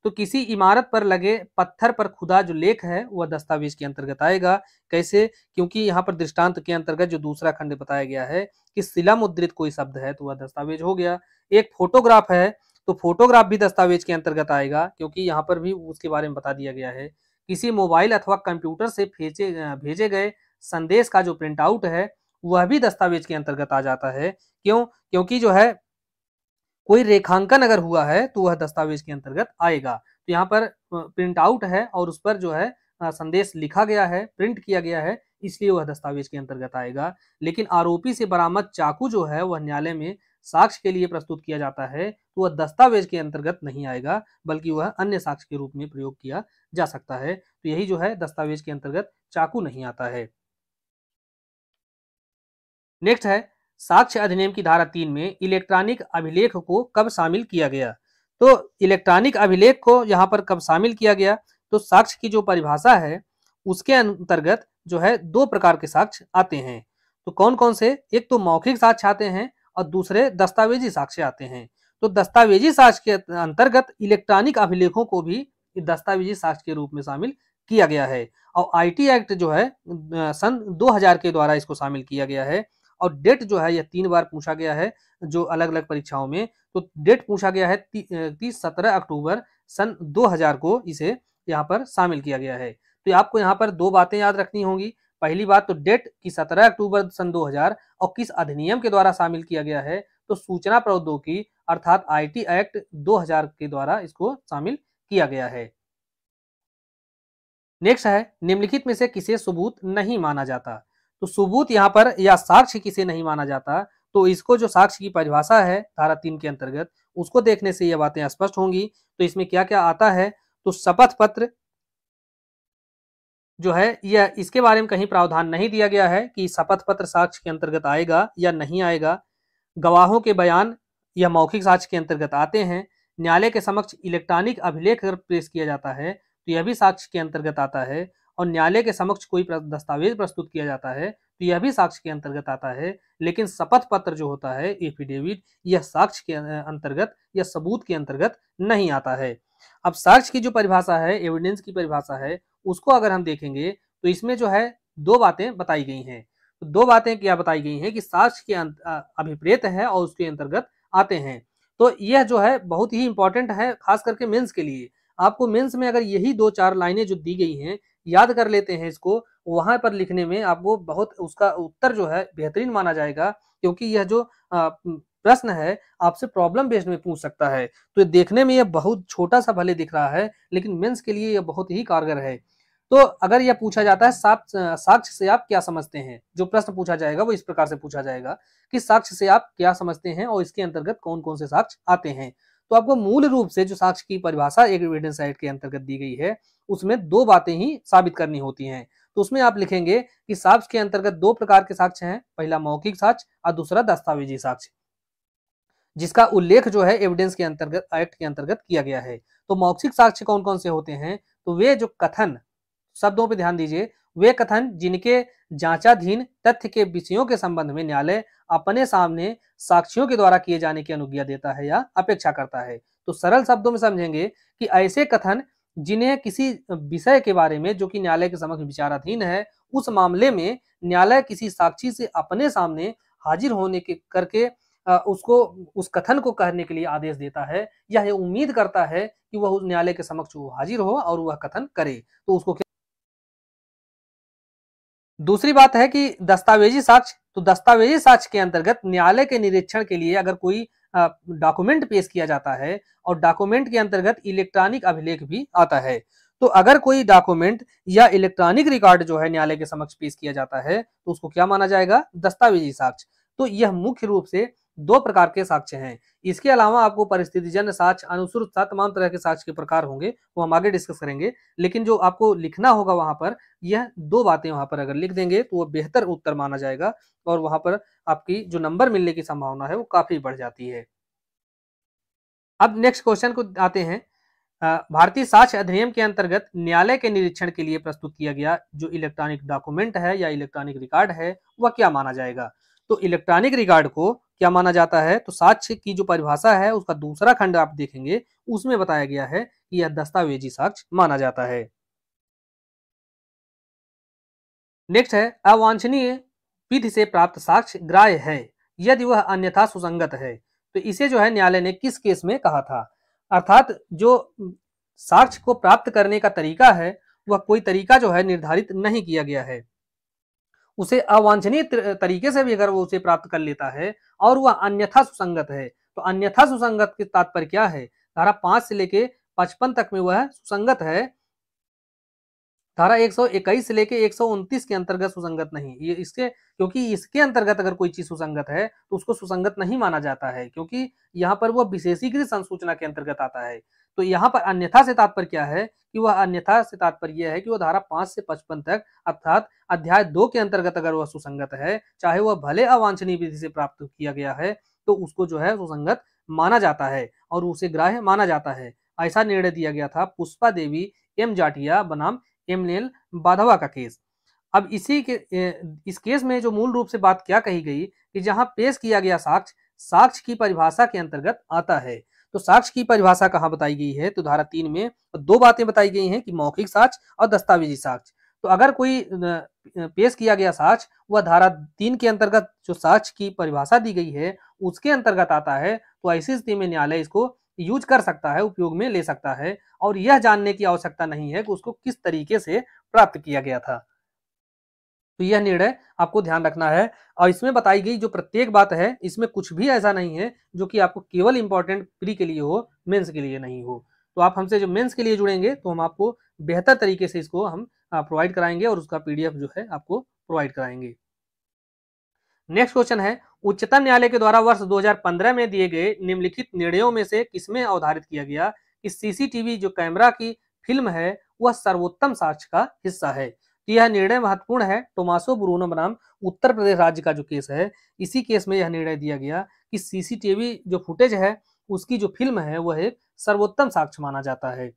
तो किसी इमारत पर लगे पत्थर पर खुदा जो लेख है वह दस्तावेज के अंतर्गत आएगा। कैसे? क्योंकि यहाँ पर दृष्टांत के अंतर्गत जो दूसरा खंड बताया गया है कि शिला मुद्रित कोई शब्द है तो वह दस्तावेज हो गया। एक फोटोग्राफ है तो फोटोग्राफ भी दस्तावेज के अंतर्गत आएगा, क्योंकि यहाँ पर भी उसके बारे में बता दिया गया है। किसी मोबाइल अथवा कंप्यूटर से भेजे गए संदेश का जो प्रिंट आउट है वह भी दस्तावेज के अंतर्गत आ जाता है। क्यों? क्योंकि जो है कोई रेखांकन अगर हुआ है तो वह दस्तावेज के अंतर्गत आएगा। तो यहाँ पर प्रिंट आउट है और उस पर जो है संदेश लिखा गया है, प्रिंट किया गया है, इसलिए वह दस्तावेज के अंतर्गत आएगा। लेकिन आरोपी से बरामद चाकू जो है वह न्यायालय में साक्ष्य के लिए प्रस्तुत किया जाता है तो वह दस्तावेज के अंतर्गत नहीं आएगा, बल्कि वह अन्य साक्ष्य के रूप में प्रयोग किया जा सकता है। तो यही जो है दस्तावेज के अंतर्गत चाकू नहीं आता है। नेक्स्ट है साक्ष्य अधिनियम की धारा 3 में इलेक्ट्रॉनिक अभिलेख को कब शामिल किया गया? तो इलेक्ट्रॉनिक अभिलेख को यहाँ पर कब शामिल किया गया? तो साक्ष्य की जो परिभाषा है उसके अंतर्गत जो है दो प्रकार के साक्ष्य आते हैं। तो कौन कौन से? एक तो मौखिक साक्ष्य आते हैं और दूसरे दस्तावेजी साक्ष्य आते हैं। तो दस्तावेजी साक्ष्य के अंतर्गत इलेक्ट्रॉनिक अभिलेखों को भी दस्तावेजी साक्ष्य के रूप में शामिल किया गया है। और आईटी एक्ट जो है सन 2000 के द्वारा इसको शामिल किया गया है। और डेट जो है यह 3 बार पूछा गया है जो अलग अलग परीक्षाओं में। तो डेट पूछा गया है 17 अक्टूबर सन 2000 को इसे यहाँ पर शामिल किया गया है। तो आपको यहाँ पर दो बातें याद रखनी होंगी। पहली बात तो डेट की 17 अक्टूबर सन 2000 और किस अधिनियम के द्वारा शामिल किया गया है? तो सूचना प्रौद्योगिकी अर्थात आईटी एक्ट 2000 के द्वारा इसको शामिल किया गया है। नेक्स्ट है निम्नलिखित में से किसे सबूत नहीं माना जाता? तो सबूत यहाँ पर या साक्ष्य किसे नहीं माना जाता? तो इसको जो साक्ष्य की परिभाषा है धारा 3 के अंतर्गत उसको देखने से ये बातें स्पष्ट होंगी। तो इसमें क्या क्या आता है? तो शपथ पत्र जो है यह इसके बारे में कहीं प्रावधान नहीं दिया गया है कि शपथ पत्र साक्ष्य के अंतर्गत आएगा या नहीं आएगा। गवाहों के बयान या मौखिक साक्ष्य के अंतर्गत आते हैं। न्यायालय के समक्ष इलेक्ट्रॉनिक अभिलेख अगर पेश किया जाता है तो यह भी साक्ष्य के अंतर्गत आता है। और न्यायालय के समक्ष कोई दस्तावेज प्रस्तुत किया जाता है तो यह भी साक्ष्य के अंतर्गत आता है। लेकिन शपथ पत्र जो होता है, एफिडेविट, यह साक्ष्य के अंतर्गत या सबूत के अंतर्गत नहीं आता है। अब साक्ष्य की जो परिभाषा है, एविडेंस की परिभाषा है, उसको अगर हम देखेंगे तो इसमें जो है दो बातें बताई गई हैं। तो दो बातें क्या बताई गई हैं कि साक्ष्य के अभिप्रेत है और उसके अंतर्गत आते हैं। तो यह जो है बहुत ही इंपॉर्टेंट है, खास करके मेंस के लिए। आपको मेंस में अगर यही 2-4 लाइनें जो दी गई हैं याद कर लेते हैं इसको, वहां पर लिखने में आपको बहुत उसका उत्तर जो है बेहतरीन माना जाएगा, क्योंकि यह जो प्रश्न है आपसे प्रॉब्लम बेस्ड में पूछ सकता है। तो देखने में यह बहुत छोटा सा भले दिख रहा है, लेकिन मेंस के लिए यह बहुत ही कारगर है। तो अगर यह पूछा जाता है साक्ष्य से आप क्या समझते हैं, जो प्रश्न पूछा जाएगा वो इस प्रकार से पूछा जाएगा कि साक्ष्य से आप क्या समझते हैं और इसके अंतर्गत कौन कौन से साक्ष्य आते हैं। तो आपको मूल रूप से जो साक्ष्य की परिभाषा एक एविडेंस एक्ट के अंतर्गत दी गई है, उसमें दो बातें ही साबित करनी होती हैं। तो उसमें आप लिखेंगे कि साक्ष्य के अंतर्गत दो प्रकार के साक्ष्य हैं, पहला मौखिक साक्ष्य और दूसरा दस्तावेजी साक्ष्य, जिसका उल्लेख जो है एविडेंस के अंतर्गत एक्ट के अंतर्गत किया गया है। तो मौखिक साक्ष्य कौन कौन से होते हैं? तो वे जो कथन, शब्दों पे ध्यान दीजिए, वे कथन जिनके जांचाधीन तथ्य के विषयों के संबंध में न्यायालय अपने सामने साक्षियों के द्वारा किए जाने की अनुज्ञा देता है या अपेक्षा करता है। तो सरल शब्दों में समझेंगे कि ऐसे कथन जिन्हें किसी विषय के बारे में जो कि न्यायालय के समक्ष विचाराधीन है, उस मामले में न्यायालय किसी साक्षी से अपने सामने हाजिर होने के करके उसको उस कथन को कहने के लिए आदेश देता है, या ये उम्मीद करता है कि वह उस न्यायालय के समक्ष वो हाजिर हो और वह कथन करे। तो उसको दूसरी बात है कि दस्तावेजी साक्ष्य। तो दस्तावेजी साक्ष्य के अंतर्गत न्यायालय के निरीक्षण के लिए अगर कोई डॉक्यूमेंट पेश किया जाता है, और डॉक्यूमेंट के अंतर्गत इलेक्ट्रॉनिक अभिलेख भी आता है। तो अगर कोई डॉक्यूमेंट या इलेक्ट्रॉनिक रिकॉर्ड जो है न्यायालय के समक्ष पेश किया जाता है, तो उसको क्या माना जाएगा? दस्तावेजी साक्ष्य। तो यह मुख्य रूप से दो प्रकार के साक्ष्य हैं। इसके अलावा आपको परिस्थितिजन्य साक्ष्य, अनुश्रुत साक्ष्य, तमाम तरह के साक्ष्य के प्रकार होंगे, वो हम आगे डिस्कस करेंगे। लेकिन जो आपको लिखना होगा वहां पर, यह दो बातें वहां पर अगर लिख देंगे तो वह बेहतर उत्तर माना जाएगा, और वहां पर आपकी जो नंबर मिलने की संभावना है वो काफी बढ़ जाती है। अब नेक्स्ट क्वेश्चन को आते हैं। भारतीय साक्ष्य अधिनियम के अंतर्गत न्यायालय के निरीक्षण के लिए प्रस्तुत किया गया जो इलेक्ट्रॉनिक डॉक्यूमेंट है या इलेक्ट्रॉनिक रिकॉर्ड है, वह क्या माना जाएगा? तो इलेक्ट्रॉनिक रिकॉर्ड को क्या माना जाता है? तो साक्ष्य की जो परिभाषा है उसका दूसरा खंड आप देखेंगे, उसमें बताया गया है कि यह दस्तावेजी साक्ष्य माना जाता है। नेक्स्ट है, अवांछनीय विधि से प्राप्त साक्ष्य ग्राह्य है यदि वह अन्यथा सुसंगत है। तो इसे जो है न्यायालय ने किस केस में कहा था? अर्थात जो साक्ष्य को प्राप्त करने का तरीका है, वह कोई तरीका जो है निर्धारित नहीं किया गया है, उसे अवांछनीय तरीके से भी अगर वो उसे प्राप्त कर लेता है और वह अन्यथा सुसंगत है, तो अन्यथा सुसंगत के तात्पर्य क्या है? धारा 5 से लेके 55 तक में वह सुसंगत है, धारा 121 से लेके 129 के अंतर्गत सुसंगत नहीं। ये इसके, क्योंकि इसके अंतर्गत अगर कोई चीज सुसंगत है तो उसको सुसंगत नहीं माना जाता है, क्योंकि यहाँ पर वह विशेषीकृत संसूचना के अंतर्गत आता है। तो यहाँ पर अन्यथा से तात्पर्य क्या है कि वह अन्यथा से तात्पर्य यह है कि वह धारा 5 से 55 तक अर्थात अध्याय 2 के अंतर्गत अगर वह सुसंगत है, चाहे वह भले अवांछनीय विधि से प्राप्त किया गया है, तो उसको जो है सुसंगत माना जाता है और उसे ग्राह्य माना जाता है। ऐसा निर्णय दिया गया था पुष्पा देवी एम जाटिया बनाम एमनेल बाधवा का केस। अब इस केस में जो मूल रूप से बात क्या कही गई कि जहां पेश किया गया साक्ष्य साक्ष्य की परिभाषा के अंतर्गत आता है। तो साक्ष्य की परिभाषा कहां बताई गई है? तो धारा 3 में दो बातें बताई गई हैं कि मौखिक साक्ष्य और दस्तावेजी साक्ष्य। तो अगर कोई पेश किया गया साक्ष्य वह धारा 3 के अंतर्गत जो साक्ष्य की परिभाषा दी गई है उसके अंतर्गत आता है, तो ऐसी स्थिति में न्यायालय इसको यूज कर सकता है, उपयोग में ले सकता है, और यह जानने की आवश्यकता नहीं है कि उसको किस तरीके से प्राप्त किया गया था। तो यह निर्णय आपको ध्यान रखना है। और इसमें बताई गई जो प्रत्येक बात है, इसमें कुछ भी ऐसा नहीं है जो कि आपको केवल इंपॉर्टेंट प्री के लिए हो, मेंस के लिए नहीं हो। तो आप हमसे जो मेंस के लिए जुड़ेंगे तो हम आपको बेहतर तरीके से इसको हम प्रोवाइड कराएंगे और उसका पीडीएफ जो है आपको प्रोवाइड कराएंगे। नेक्स्ट क्वेश्चन है, उच्चतम न्यायालय के द्वारा वर्ष 2015 में दिए गए निम्नलिखित निर्णयों में से किसमें अवधारित किया गया कि सीसीटीवी जो कैमरा की फिल्म है वह सर्वोत्तम साक्ष्य का हिस्सा है? तो यह निर्णय महत्वपूर्ण है। टोमासो ब्रूनो बनाम उत्तर प्रदेश राज्य का जो केस है, इसी केस में यह निर्णय दिया गया कि सीसीटीवी जो फुटेज है उसकी जो फिल्म है वह एक सर्वोत्तम साक्ष्य माना जाता है।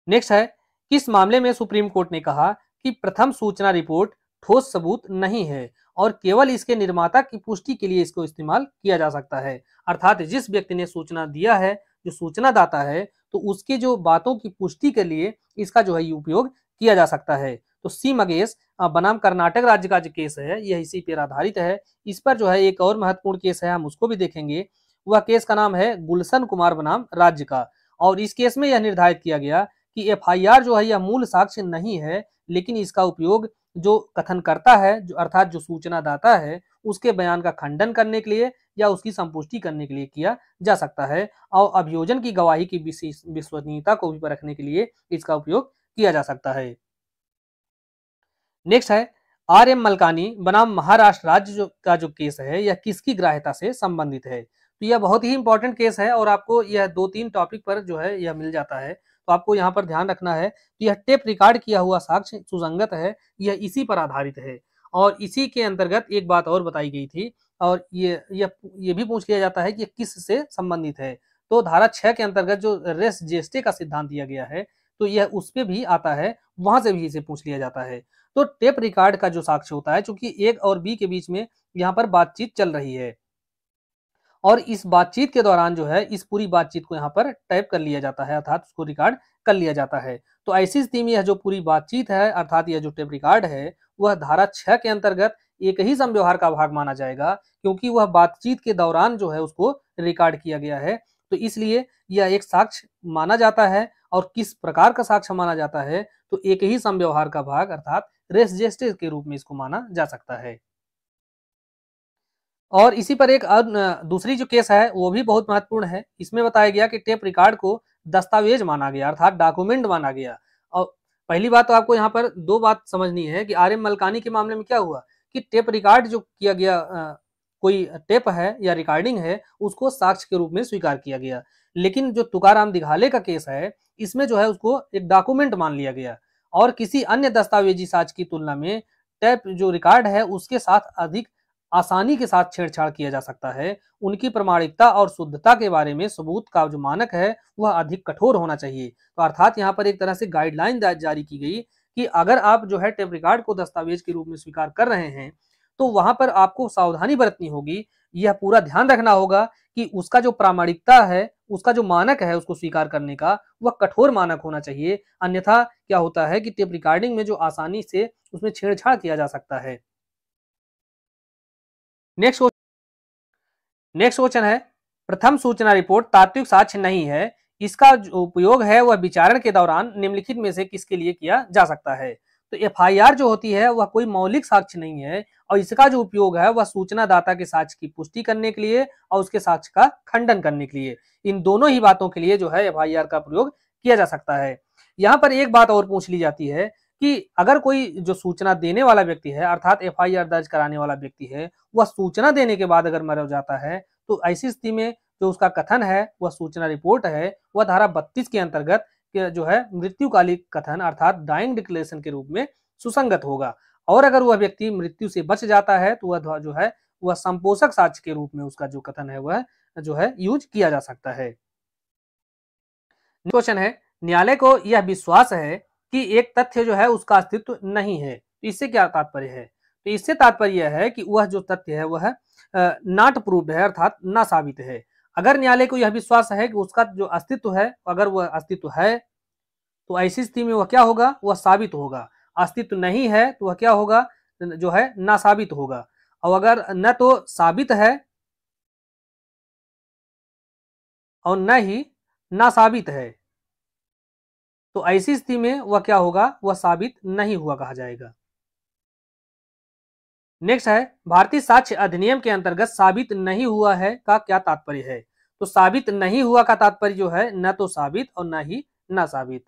नेक्स्ट है, किस मामले में सुप्रीम कोर्ट ने कहा कि प्रथम सूचना रिपोर्ट ठोस सबूत नहीं है और केवल इसके निर्माता की पुष्टि के लिए इसको इस्तेमाल किया जा सकता है। अर्थात जिस व्यक्ति ने सूचना दिया है, जो सूचना दाता है, तो उसके जो बातों की पुष्टि के लिए इसका जो है उपयोग किया जा सकता है। तो सी मगेश बनाम कर्नाटक राज्य का जो केस है यह इसी पर आधारित है। इस पर जो है एक और महत्वपूर्ण केस है, हम उसको भी देखेंगे। वह केस का नाम है गुलशन कुमार बनाम राज्य का, और इस केस में यह निर्धारित किया गया कि एफआईआर जो है यह मूल साक्ष्य नहीं है, लेकिन इसका उपयोग जो कथन करता है, जो अर्थात जो सूचना दाता है, उसके बयान का खंडन करने के लिए या उसकी संपुष्टि करने के लिए किया जा सकता है, और अभियोजन की गवाही की विश्वसनीयता को भी परखने के लिए इसका उपयोग किया जा सकता है। नेक्स्ट है आर.एम. मलकानी बनाम महाराष्ट्र राज्य का जो केस है यह किसकी ग्राह्यता से संबंधित है। तो यह बहुत ही इंपॉर्टेंट केस है और आपको यह 2-3 टॉपिक पर जो है यह मिल जाता है, तो आपको यहाँ पर ध्यान रखना है कि यह टेप रिकॉर्ड किया हुआ साक्ष्य सुसंगत है, यह इसी पर आधारित है। और इसी के अंतर्गत एक बात और बताई गई थी, और ये भी पूछ लिया जाता है कि किस से संबंधित है। तो धारा 6 के अंतर्गत जो रेस जेस्टे का सिद्धांत दिया गया है, तो यह उस पे भी आता है, वहां से भी इसे पूछ लिया जाता है। तो टेप रिकॉर्ड का जो साक्ष्य होता है, चूंकि ए और बी के बीच में यहाँ पर बातचीत चल रही है, और इस बातचीत के दौरान जो है इस पूरी बातचीत को यहाँ पर टाइप कर लिया जाता है, अर्थात उसको रिकॉर्ड कर लिया जाता है। तो ऐसी स्थिति में यह जो पूरी बातचीत है, अर्थात यह जो टेप रिकॉर्ड है, वह धारा 6 के अंतर्गत एक ही समव्यवहार का भाग माना जाएगा, क्योंकि वह बातचीत के दौरान जो है उसको रिकॉर्ड किया गया है। तो इसलिए यह एक साक्ष्य माना जाता है। और किस प्रकार का साक्ष्य माना जाता है, तो एक ही समव्यवहार का भाग अर्थात रेस जेस्टे के रूप में इसको माना जा सकता है। और इसी पर एक दूसरी जो केस है वो भी बहुत महत्वपूर्ण है। इसमें बताया गया कि टेप रिकॉर्ड को दस्तावेज माना गया, अर्थात डॉक्यूमेंट माना गया। और पहली बात तो आपको यहाँ पर 2 बात समझनी है कि आर.एम. मलकानी के मामले में क्या हुआ कि टेप रिकॉर्ड जो किया गया, कोई टेप है या रिकॉर्डिंग है, उसको साक्ष्य के रूप में स्वीकार किया गया। लेकिन जो तुकाराम दिघाले का केस है, इसमें जो है उसको एक डॉक्यूमेंट मान लिया गया, और किसी अन्य दस्तावेजी साक्ष्य की तुलना में टेप जो रिकॉर्ड है उसके साथ अधिक आसानी के साथ छेड़छाड़ किया जा सकता है। उनकी प्रामाणिकता और शुद्धता के बारे में सबूत का जो मानक है वह अधिक कठोर होना चाहिए। तो अर्थात यहाँ पर एक तरह से गाइडलाइन जारी की गई कि अगर आप जो है टेप रिकॉर्ड को दस्तावेज के रूप में स्वीकार कर रहे हैं, तो वहां पर आपको सावधानी बरतनी होगी। यह पूरा ध्यान रखना होगा कि उसका जो प्रामाणिकता है, उसका जो मानक है उसको स्वीकार करने का, वह कठोर मानक होना चाहिए। अन्यथा क्या होता है कि टेप रिकॉर्डिंग में जो आसानी से उसमें छेड़छाड़ किया जा सकता है। नेक्स्ट क्वेश्चन है, प्रथम सूचना रिपोर्ट तात्विक साक्ष्य नहीं है, इसका जो उपयोग है वह विचारण के दौरान निम्नलिखित में से किसके लिए किया जा सकता है। तो एफआईआर जो होती है वह कोई मौलिक साक्ष्य नहीं है, और इसका जो उपयोग है वह सूचना दाता के साक्ष्य की पुष्टि करने के लिए और उसके साक्ष्य का खंडन करने के लिए, इन दोनों ही बातों के लिए जो है एफआईआर का प्रयोग किया जा सकता है। यहाँ पर एक बात और पूछ ली जाती है कि अगर कोई जो सूचना देने वाला व्यक्ति है, अर्थात एफआईआर दर्ज कराने वाला व्यक्ति है, वह सूचना देने के बाद अगर मर जाता है, तो ऐसी स्थिति में जो उसका कथन है वह सूचना रिपोर्ट है, वह धारा 32 के अंतर्गत जो है मृत्युकालिक कथन अर्थात डाइंग डिक्लेरेशन के रूप में सुसंगत होगा। और अगर वह व्यक्ति मृत्यु से बच जाता है, तो वह जो है वह संपोषक साक्ष्य के रूप में उसका जो कथन है वह जो है यूज किया जा सकता है। क्वेश्चन है, न्यायालय को यह विश्वास है कि एक तथ्य जो है उसका अस्तित्व नहीं है, तो इससे क्या तात्पर्य है। तो इससे तात्पर्य यह है कि वह जो तथ्य है वह नॉट प्रूव्ड है, अर्थात ना साबित है। अगर न्यायालय को यह विश्वास है कि उसका जो अस्तित्व है, अगर वह अस्तित्व है, तो ऐसी स्थिति में वह क्या होगा, वह साबित होगा। अस्तित्व नहीं है तो वह क्या होगा, जो है ना साबित होगा। और अगर न तो साबित है और न ही ना साबित है, तो ऐसी स्थिति में वह क्या होगा, वह साबित नहीं हुआ कहा जाएगा। नेक्स्ट है, भारतीय साक्ष्य अधिनियम के अंतर्गत साबित नहीं हुआ है का क्या तात्पर्य है। तो साबित नहीं हुआ का तात्पर्य जो है न तो साबित और न ही ना साबित।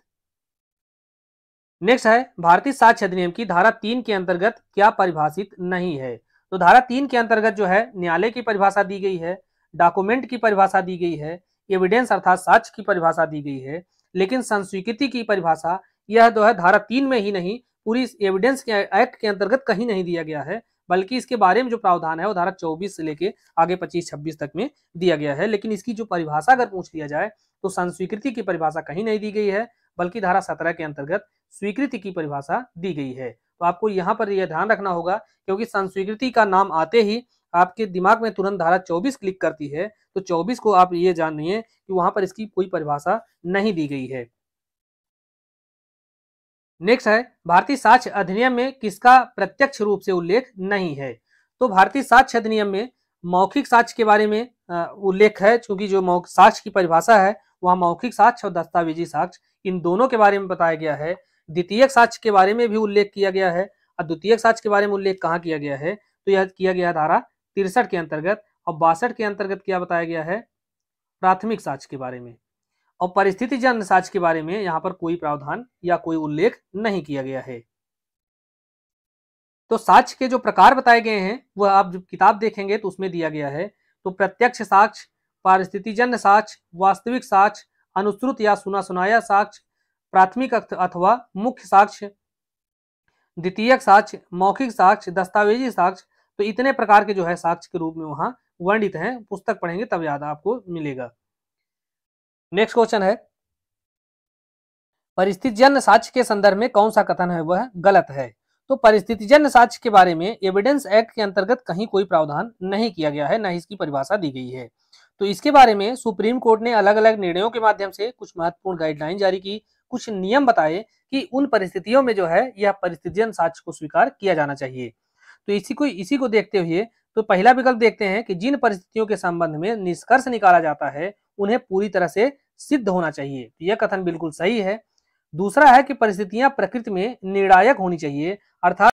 नेक्स्ट है, भारतीय साक्ष्य अधिनियम की धारा 3 के अंतर्गत क्या परिभाषित नहीं है। तो धारा 3 के अंतर्गत जो है न्यायालय की परिभाषा दी गई है, डॉक्यूमेंट की परिभाषा दी गई है, एविडेंस अर्थात साक्ष्य की परिभाषा दी गई है, लेकिन संस्वीकृति की परिभाषा यह जो है धारा 3 में ही नहीं, पूरी एविडेंस के एक्ट के अंतर्गत कहीं नहीं दिया गया है, बल्कि इसके बारे में जो प्रावधान है वो धारा 24 से लेके आगे 25-26 तक में दिया गया है। लेकिन इसकी जो परिभाषा अगर पूछ लिया जाए तो संस्वीकृति की परिभाषा कहीं नहीं दी गई है, बल्कि धारा 17 के अंतर्गत स्वीकृति की परिभाषा दी गई है। तो आपको यहाँ पर यह ध्यान रखना होगा, क्योंकि संस्वीकृति का नाम आते ही आपके दिमाग में तुरंत धारा 24 क्लिक करती है, तो 24 को आप ये जानिए कि वहां पर इसकी कोई परिभाषा नहीं दी गई है। नेक्स्ट है, भारतीय साक्ष्य अधिनियम में किसका प्रत्यक्ष रूप से उल्लेख नहीं है। तो भारतीय साक्ष्य अधिनियम में मौखिक साक्ष्य के बारे में उल्लेख है, क्योंकि जो मौखिक साक्ष्य की परिभाषा है वह मौखिक साक्ष्य और दस्तावेजी साक्ष्य इन दोनों के बारे में बताया गया है। द्वितीयक साक्ष्य के बारे में भी उल्लेख किया गया है, और द्वितीयक साक्ष्य के बारे में उल्लेख कहाँ किया गया है, तो यह किया गया धारा 63 के अंतर्गत, और 62 के अंतर्गत क्या बताया गया है, प्राथमिक साक्ष्य के बारे में। और परिस्थितिजन्य साक्ष्य के बारे में यहाँ पर कोई प्रावधान या कोई उल्लेख नहीं किया गया है। तो साक्ष्य के जो प्रकार बताए गए हैं वह आप जब किताब देखेंगे तो उसमें दिया गया है। तो प्रत्यक्ष साक्ष्य, परिस्थितिजन्य साक्ष्य, वास्तविक साक्ष्य, अनुश्रुत या सुना सुनाया साक्ष्य, प्राथमिक अथवा मुख्य साक्ष्य, द्वितीयक साक्ष्य, मौखिक साक्ष्य, दस्तावेजी साक्ष्य। तो इतने प्रकार के जो है साक्ष्य के रूप में वहां वर्णित हैं। पुस्तक पढ़ेंगे तब याद आपको मिलेगा। नेक्स्ट क्वेश्चन है, परिस्थितिजन्य साक्ष्य के संदर्भ में कौन सा कथन है वह गलत है। तो परिस्थितिजन्य साक्ष्य के बारे में एविडेंस एक्ट के अंतर्गत कहीं कोई प्रावधान नहीं किया गया है, न ही इसकी परिभाषा दी गई है। तो इसके बारे में सुप्रीम कोर्ट ने अलग अलग निर्णयों के माध्यम से कुछ महत्वपूर्ण गाइडलाइन जारी की, कुछ नियम बताए कि उन परिस्थितियों में जो है यह परिस्थितिजन्य साक्ष्य को स्वीकार किया जाना चाहिए। तो इसी को देखते हुए तो पहला विकल्प देखते हैं कि जिन परिस्थितियों के संबंध में निष्कर्ष निकाला जाता है उन्हें पूरी तरह से सिद्ध होना चाहिए। तो यह कथन बिल्कुल सही है। दूसरा है कि परिस्थितियां प्रकृति में निर्णायक होनी चाहिए, अर्थात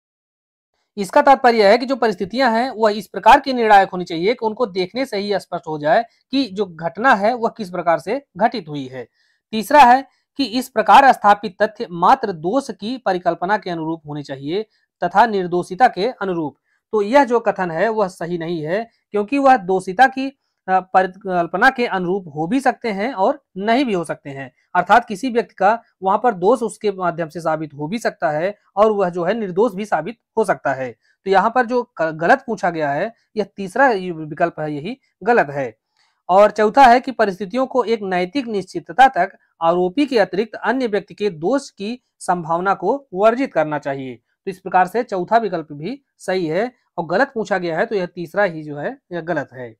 इसका तात्पर्य है कि जो परिस्थितियां हैं वह इस प्रकार की निर्णायक होनी चाहिए कि उनको देखने से ही स्पष्ट हो जाए कि जो घटना है वह किस प्रकार से घटित हुई है। तीसरा है कि इस प्रकार स्थापित तथ्य मात्र दोष की परिकल्पना के अनुरूप होने चाहिए तथा निर्दोषिता के अनुरूप। तो यह जो कथन है वह सही नहीं है, क्योंकि वह दोषिता की परिकल्पना के अनुरूप हो भी सकते हैं और नहीं भी हो सकते हैं। अर्थात किसी व्यक्ति का वहां पर दोष उसके माध्यम से साबित हो भी सकता है और वह जो है निर्दोष भी साबित हो सकता है। तो यहाँ पर जो गलत पूछा गया है, यह तीसरा विकल्प है, यही गलत है। और चौथा है कि परिस्थितियों को एक नैतिक निश्चितता तक आरोपी के अतिरिक्त अन्य व्यक्ति के दोष की संभावना को वर्जित करना चाहिए। तो इस प्रकार से चौथा विकल्प भी सही है, और गलत पूछा गया है तो यह तीसरा ही जो है यह गलत है।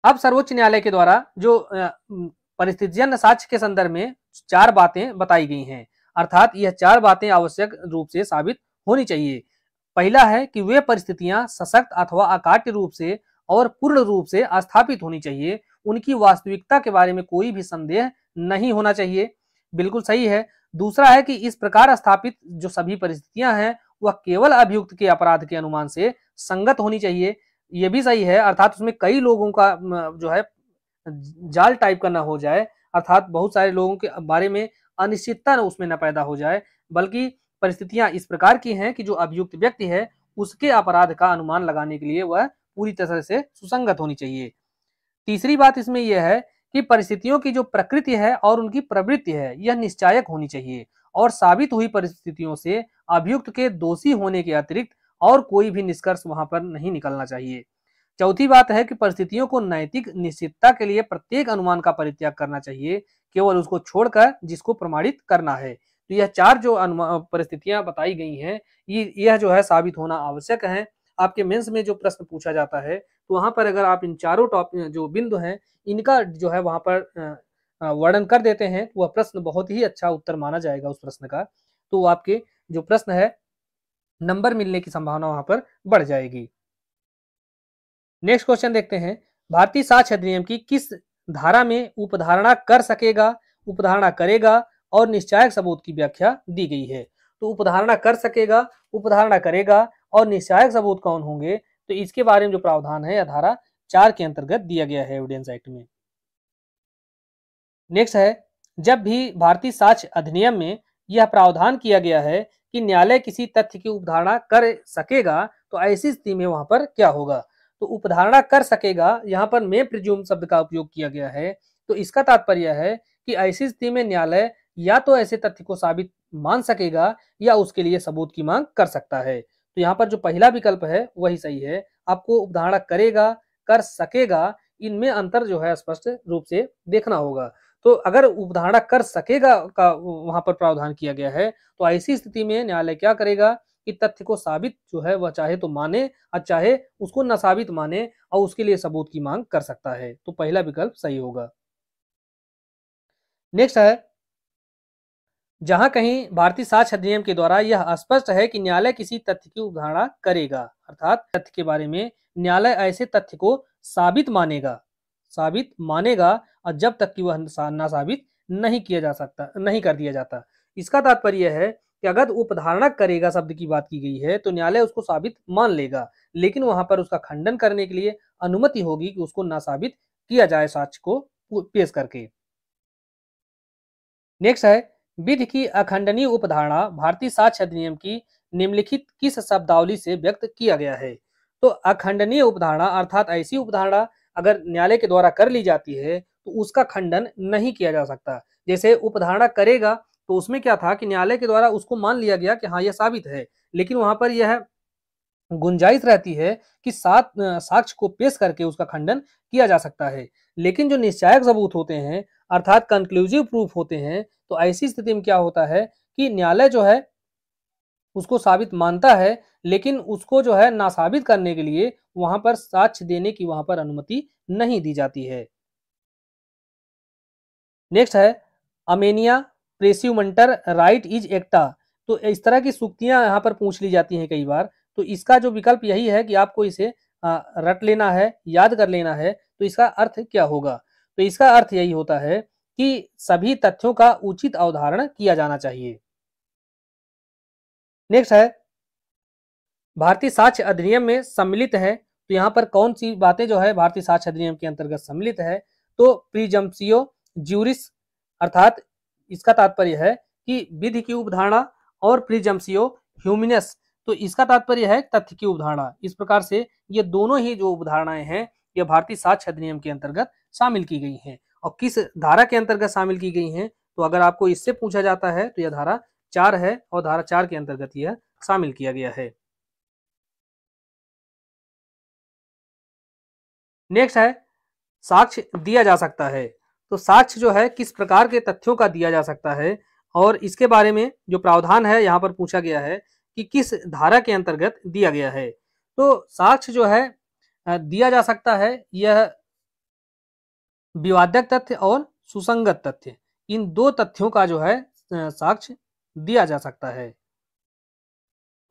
अब सर्वोच्च न्यायालय के द्वारा जो परिस्थितिजन्य साक्ष्य के संदर्भ में 4 बातें बताई गई हैं, अर्थात यह 4 बातें आवश्यक रूप से साबित होनी चाहिए। पहला है कि वे परिस्थितियां सशक्त अथवा अकाट्य रूप से और पूर्ण रूप से स्थापित होनी चाहिए, उनकी वास्तविकता के बारे में कोई भी संदेह नहीं होना चाहिए। बिल्कुल सही है। दूसरा है कि इस प्रकार स्थापित जो सभी परिस्थितियां हैं वह केवल अभियुक्त के अपराध के अनुमान से संगत होनी चाहिए। ये भी सही है, अर्थात उसमें कई लोगों का जो है जाल टाइप का ना हो जाए, अर्थात बहुत सारे लोगों के बारे में अनिश्चितता उसमें न पैदा हो जाए, बल्कि परिस्थितियां इस प्रकार की हैं कि जो अभियुक्त व्यक्ति है उसके अपराध का अनुमान लगाने के लिए वह पूरी तरह से सुसंगत होनी चाहिए। तीसरी बात इसमें यह है कि परिस्थितियों की जो प्रकृति है और उनकी प्रवृत्ति है यह निश्चायक होनी चाहिए, और साबित हुई परिस्थितियों से अभियुक्त के दोषी होने के अतिरिक्त और कोई भी निष्कर्ष वहां पर नहीं निकलना चाहिए। चौथी बात है कि परिस्थितियों को नैतिक निश्चितता के लिए प्रत्येक अनुमान का परित्याग करना चाहिए, केवल उसको छोड़कर जिसको प्रमाणित करना है। तो यह 4 जो परिस्थितियां बताई गई हैं यह जो है साबित होना आवश्यक है। आपके मेंस में जो प्रश्न पूछा जाता है तो वहां पर अगर आप इन चारों टॉपिक जो बिंदु हैं इनका जो है वहां पर वर्णन कर देते हैं तो वह प्रश्न बहुत ही अच्छा उत्तर माना जाएगा उस प्रश्न का। तो आपके जो प्रश्न है नंबर मिलने की संभावना वहां पर बढ़ जाएगी। नेक्स्ट क्वेश्चन देखते हैं, भारतीय साक्ष्य अधिनियम की किस धारा में उपधारणा कर सकेगा, उपधारणा करेगा और निश्चायक सबूत की व्याख्या दी गई है। तो उपधारणा कर सकेगा, उपधारणा करेगा और निश्चायक सबूत कौन होंगे, तो इसके बारे में जो प्रावधान है धारा 4 के अंतर्गत दिया गया है एविडेंस एक्ट में। नेक्स्ट है, जब भी भारतीय साक्ष्य अधिनियम में यह प्रावधान किया गया है कि न्यायालय किसी तथ्य की उपधारणा कर सकेगा तो ऐसी स्थिति में वहां पर क्या होगा। तो उपधारणा कर सकेगा, यहाँ पर मे प्रिज्यूम शब्द का उपयोग किया गया है। तो इसका तात्पर्य है कि ऐसी स्थिति में न्यायालय या तो ऐसे तथ्य को साबित मान सकेगा या उसके लिए सबूत की मांग कर सकता है। तो यहाँ पर जो पहला विकल्प है वही सही है। आपको उपधारणा करेगा, कर सकेगा, इनमें अंतर जो है स्पष्ट रूप से देखना होगा। तो अगर उपधारणा कर सकेगा का वहां पर प्रावधान किया गया है, तो ऐसी स्थिति में न्यायालय क्या करेगा कि तथ्य को साबित जो है वह चाहे तो माने और चाहे उसको न साबित माने और उसके लिए सबूत की मांग कर सकता है। तो पहला विकल्प सही होगा। नेक्स्ट है, जहां कहीं भारतीय साक्ष्य अधिनियम के द्वारा यह स्पष्ट है कि न्यायालय किसी तथ्य की उपधारणा करेगा, अर्थात तथ्य के बारे में न्यायालय ऐसे तथ्य को साबित मानेगा और जब तक कि वह ना साबित नहीं किया जा सकता, नहीं कर दिया जाता। इसका तात्पर्य है कि अगर उपधारणा करेगा शब्द की बात की गई है तो न्यायालय उसको साबित मान लेगा, लेकिन वहां पर उसका खंडन करने के लिए अनुमति होगी कि उसको ना साबित किया जाए साक्ष्य को पेश करके। नेक्स्ट है, विधि की अखंडनीय उपधारणा भारतीय साक्ष्य अधिनियम की निम्नलिखित किस शब्दावली से व्यक्त किया गया है? तो अखंडनीय उपधारणा अर्थात ऐसी उपधारणा अगर न्यायालय के द्वारा कर ली जाती है तो उसका खंडन नहीं किया जा सकता। जैसे उपधारणा करेगा तो उसमें क्या था कि न्यायालय के द्वारा उसको मान लिया गया कि हाँ यह साबित है, लेकिन वहां पर यह गुंजाइश रहती है कि साक्ष्य को पेश करके उसका खंडन किया जा सकता है। लेकिन जो निश्चायक सबूत होते हैं अर्थात कंक्लूसिव प्रूफ होते हैं, तो ऐसी स्थिति में क्या होता है कि न्यायालय जो है उसको साबित मानता है, लेकिन उसको जो है ना साबित करने के लिए वहां पर साक्ष्य देने की वहां पर अनुमति नहीं दी जाती है। नेक्स्ट है, अमेनिया प्रेस्यूमंटर राइट इज एक्टा। तो इस तरह की सूक्तियां यहाँ पर पूछ ली जाती हैं कई बार, तो इसका जो विकल्प यही है कि आपको इसे रट लेना है, याद कर लेना है। तो इसका अर्थ क्या होगा? तो इसका अर्थ यही होता है कि सभी तथ्यों का उचित अवधारण किया जाना चाहिए। नेक्स्ट है, भारतीय साक्ष्य अधिनियम में सम्मिलित है, तो यहाँ पर कौन सी बातें जो है भारतीय साक्ष्य अधिनियम के अंतर्गत सम्मिलित है? तो प्रीजम्प्शियो ज्यूरिस अर्थात इसका तात्पर्य है कि विधि की उपधारणा और प्रीजम्प्शियो ह्यूमिनस, तो इसका तात्पर्य है तथ्य की उपधारणा। इस प्रकार से ये दोनों ही जो उपधारणाएं हैं ये भारतीय साक्ष्य अधिनियम के अंतर्गत शामिल की गई हैं। और किस धारा के अंतर्गत शामिल की गई हैं? तो अगर आपको इससे पूछा जाता है तो यह धारा 4 है और धारा 4 के अंतर्गत यह शामिल किया गया है। नेक्स्ट है, साक्ष्य दिया जा सकता है। तो साक्ष्य जो है किस प्रकार के तथ्यों का दिया जा सकता है और इसके बारे में जो प्रावधान है यहाँ पर पूछा गया है कि किस धारा के अंतर्गत दिया गया है। तो साक्ष्य जो है दिया जा सकता है, यह विवादक तथ्य और सुसंगत तथ्य, इन दो तथ्यों का जो है साक्ष्य दिया जा सकता है।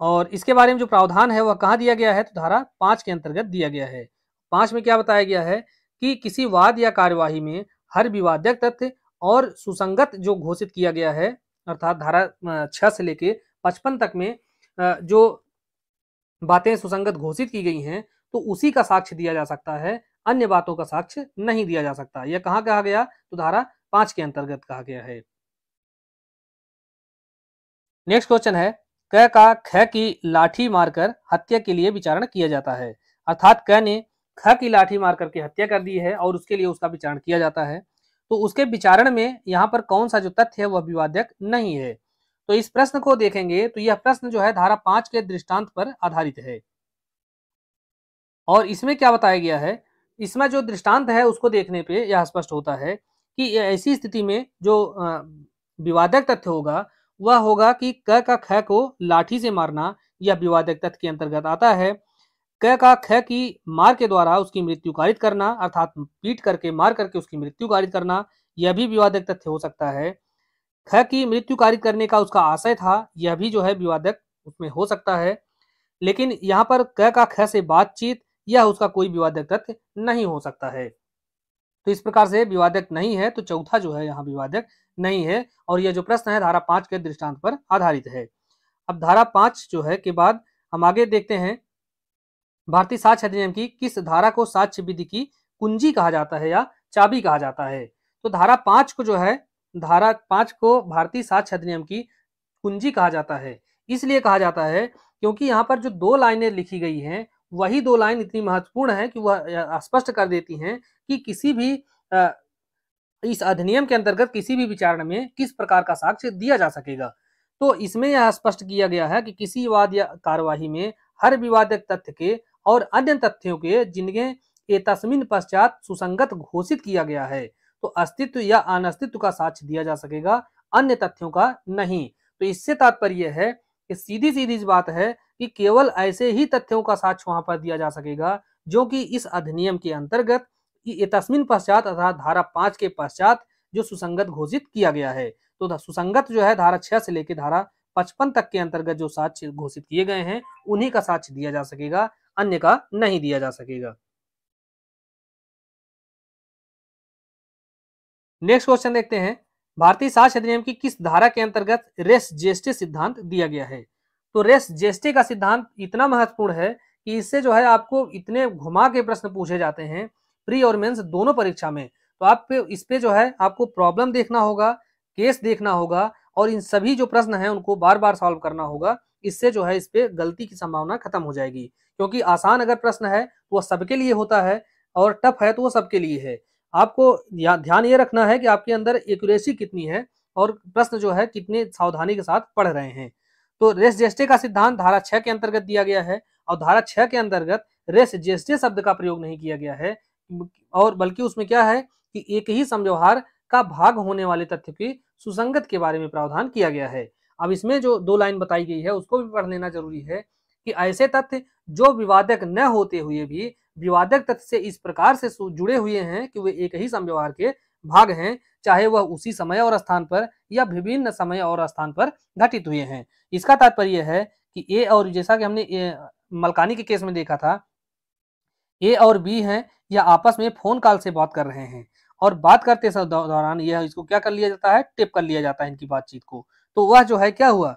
और इसके बारे में जो प्रावधान है वह कहाँ दिया गया है? तो धारा 5 के अंतर्गत दिया गया है। 5 में क्या बताया गया है कि किसी वाद या कार्यवाही में हर विवादक तथ्य और सुसंगत जो घोषित किया गया है, अर्थात धारा 6 से लेके 55 तक में जो बातें सुसंगत घोषित की गई हैं तो उसी का साक्ष्य दिया जा सकता है, अन्य बातों का साक्ष्य नहीं दिया जा सकता। यह कहाँ कहा गया? तो धारा 5 के अंतर्गत कहा गया है। नेक्स्ट क्वेश्चन है, क का ख की लाठी मारकर हत्या के लिए विचारण किया जाता है, अर्थात क ने ख की लाठी मारकर के हत्या कर दी है और उसके लिए उसका विचारण किया जाता है। तो उसके विचारण में यहाँ पर कौन सा जो तथ्य है वह विवादक नहीं है। तो इस प्रश्न को देखेंगे तो यह प्रश्न जो है धारा 5 के दृष्टांत पर आधारित है। और इसमें क्या बताया गया है? इसमें जो दृष्टांत है उसको देखने पे यह स्पष्ट होता है कि ऐसी स्थिति में जो विवादक तथ्य होगा वह होगा कि क का ख को लाठी से मारना, यह विवादक तथ्य के अंतर्गत आता है। क का ख की मार के द्वारा उसकी मृत्यु कारित करना, अर्थात पीट करके मार करके उसकी मृत्यु कारित करना, यह भी विवादक तथ्य हो सकता है। ख की मृत्यु कारित करने का उसका आशय था, यह भी जो है विवादक उसमें हो सकता है। लेकिन यहाँ पर क का ख से बातचीत, यह उसका कोई विवादक तथ्य नहीं हो सकता है। तो इस प्रकार से विवादक नहीं है, तो चौथा जो है यहाँ विवादक नहीं है। और यह जो प्रश्न है धारा 5 के दृष्टांत पर आधारित है। अब धारा 5 जो है के बाद हम आगे देखते हैं, भारतीय साक्ष्य अधिनियम की किस धारा को साक्ष्य विधि की कुंजी कहा जाता है या चाबी कहा जाता है? तो धारा 5 को जो है, धारा 5 को भारतीय साक्ष्य अधिनियम की कुंजी कहा जाता है। इसलिए कहा जाता है क्योंकि यहाँ पर जो 2 लाइनें लिखी गई हैं वही 2 लाइन इतनी महत्वपूर्ण है कि वह स्पष्ट कर देती हैं कि किसी भी इस अधिनियम के अंतर्गत किसी भी विचारण में किस प्रकार का साक्ष्य दिया जा सकेगा। तो इसमें यह स्पष्ट किया गया है कि किसी वाद या कार्यवाही में हर विवादक तथ्य के और अन्य तथ्यों के जिन्हें तस्मिन पश्चात सुसंगत घोषित किया गया है, तो अस्तित्व या अनस्तित्व का साक्ष्य दिया जा सकेगा, अन्य तथ्यों का नहीं। तो इससे तात्पर्य है कि सीधी सीधी बात है कि केवल ऐसे ही तथ्यों का साक्ष्य वहां पर दिया जा सकेगा जो कि इस अधिनियम के अंतर्गत तस्मिन पश्चात अर्थात धारा 5 के पश्चात जो सुसंगत घोषित किया गया है। तो सुसंगत जो है धारा 6 से लेकर धारा 55 तक के अंतर्गत जो साक्ष्य घोषित किए गए हैं उन्हीं का साक्ष्य दिया जा सकेगा, अन्य का नहीं दिया जा सकेगा। नेक्स्ट क्वेश्चन देखते हैं, भारतीय साक्ष्य अधिनियम की किस धारा के अंतर्गत रेस जेस्टे सिद्धांत दिया गया है। तो रेस जेस्टे का सिद्धांत इतना महत्वपूर्ण है कि इससे जो है आपको इतने घुमा के प्रश्न पूछे जाते हैं प्री और मेंस दोनों परीक्षा में। तो आप पे इस पे जो है आपको प्रॉब्लम देखना होगा, केस देखना होगा और इन सभी जो प्रश्न हैं उनको बार बार सॉल्व करना होगा। इससे जो है इस पे गलती की संभावना खत्म हो जाएगी, क्योंकि आसान अगर प्रश्न है तो वह सबके लिए होता है और टफ है तो वो सबके लिए है। आपको ध्यान ये रखना है कि आपके अंदर एक्यूरेसी कितनी है और प्रश्न जो है कितने सावधानी के साथ पढ़ रहे हैं। तो रेस जेस्टे का सिद्धांत धारा 6 के अंतर्गत दिया गया है और धारा 6 के अंतर्गत रेस जेस्टे शब्द का प्रयोग नहीं किया गया है, और बल्कि उसमें क्या है कि एक ही समव्यवहार का भाग होने वाले तथ्य की सुसंगत के बारे में प्रावधान किया गया है। अब इसमें जो 2 लाइन बताई गई है उसको भी पढ़ लेना जरूरी है कि ऐसे तथ्य जो विवादक न होते हुए भी विवादक तथ्य से इस प्रकार से जुड़े हुए हैं कि वे एक ही समव्यवहार के भाग हैं, चाहे वह उसी समय और स्थान पर या विभिन्न समय और स्थान पर घटित हुए हैं। इसका तात्पर्य है कि ए और, जैसा कि हमने मलकानी के केस में देखा था, ए और बी हैं या आपस में फोन कॉल से बात कर रहे हैं और बात करते दौरान यह इसको क्या कर लिया जाता है, टेप कर लिया जाता है इनकी बातचीत को। तो वह जो है क्या हुआ,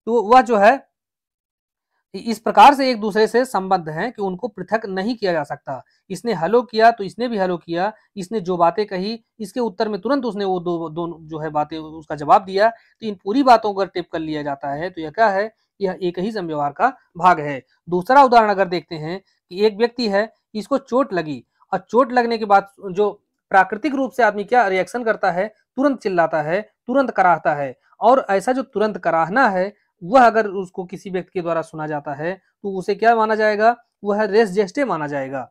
तो वह जो है इस प्रकार से एक दूसरे से संबद्ध हैं कि उनको पृथक नहीं किया जा सकता। इसने हेलो किया तो इसने भी हेलो किया, इसने जो बातें कही इसके उत्तर में तुरंत उसने वो दो जो है बातें उसका जवाब दिया, तो इन पूरी बातों को टिप कर लिया जाता है। तो यह क्या है, यह एक ही समव्यवहार का भाग है। दूसरा उदाहरण अगर देखते हैं कि एक व्यक्ति है, इसको चोट लगी और चोट लगने के बाद जो प्राकृतिक रूप से आदमी क्या रिएक्शन करता है, तुरंत चिल्लाता है, तुरंत कराहता है। और ऐसा जो तुरंत कराहना है वह अगर उसको किसी व्यक्ति के द्वारा सुना जाता है तो उसे क्या माना जाएगा, वह रेस जेस्टे माना जाएगा।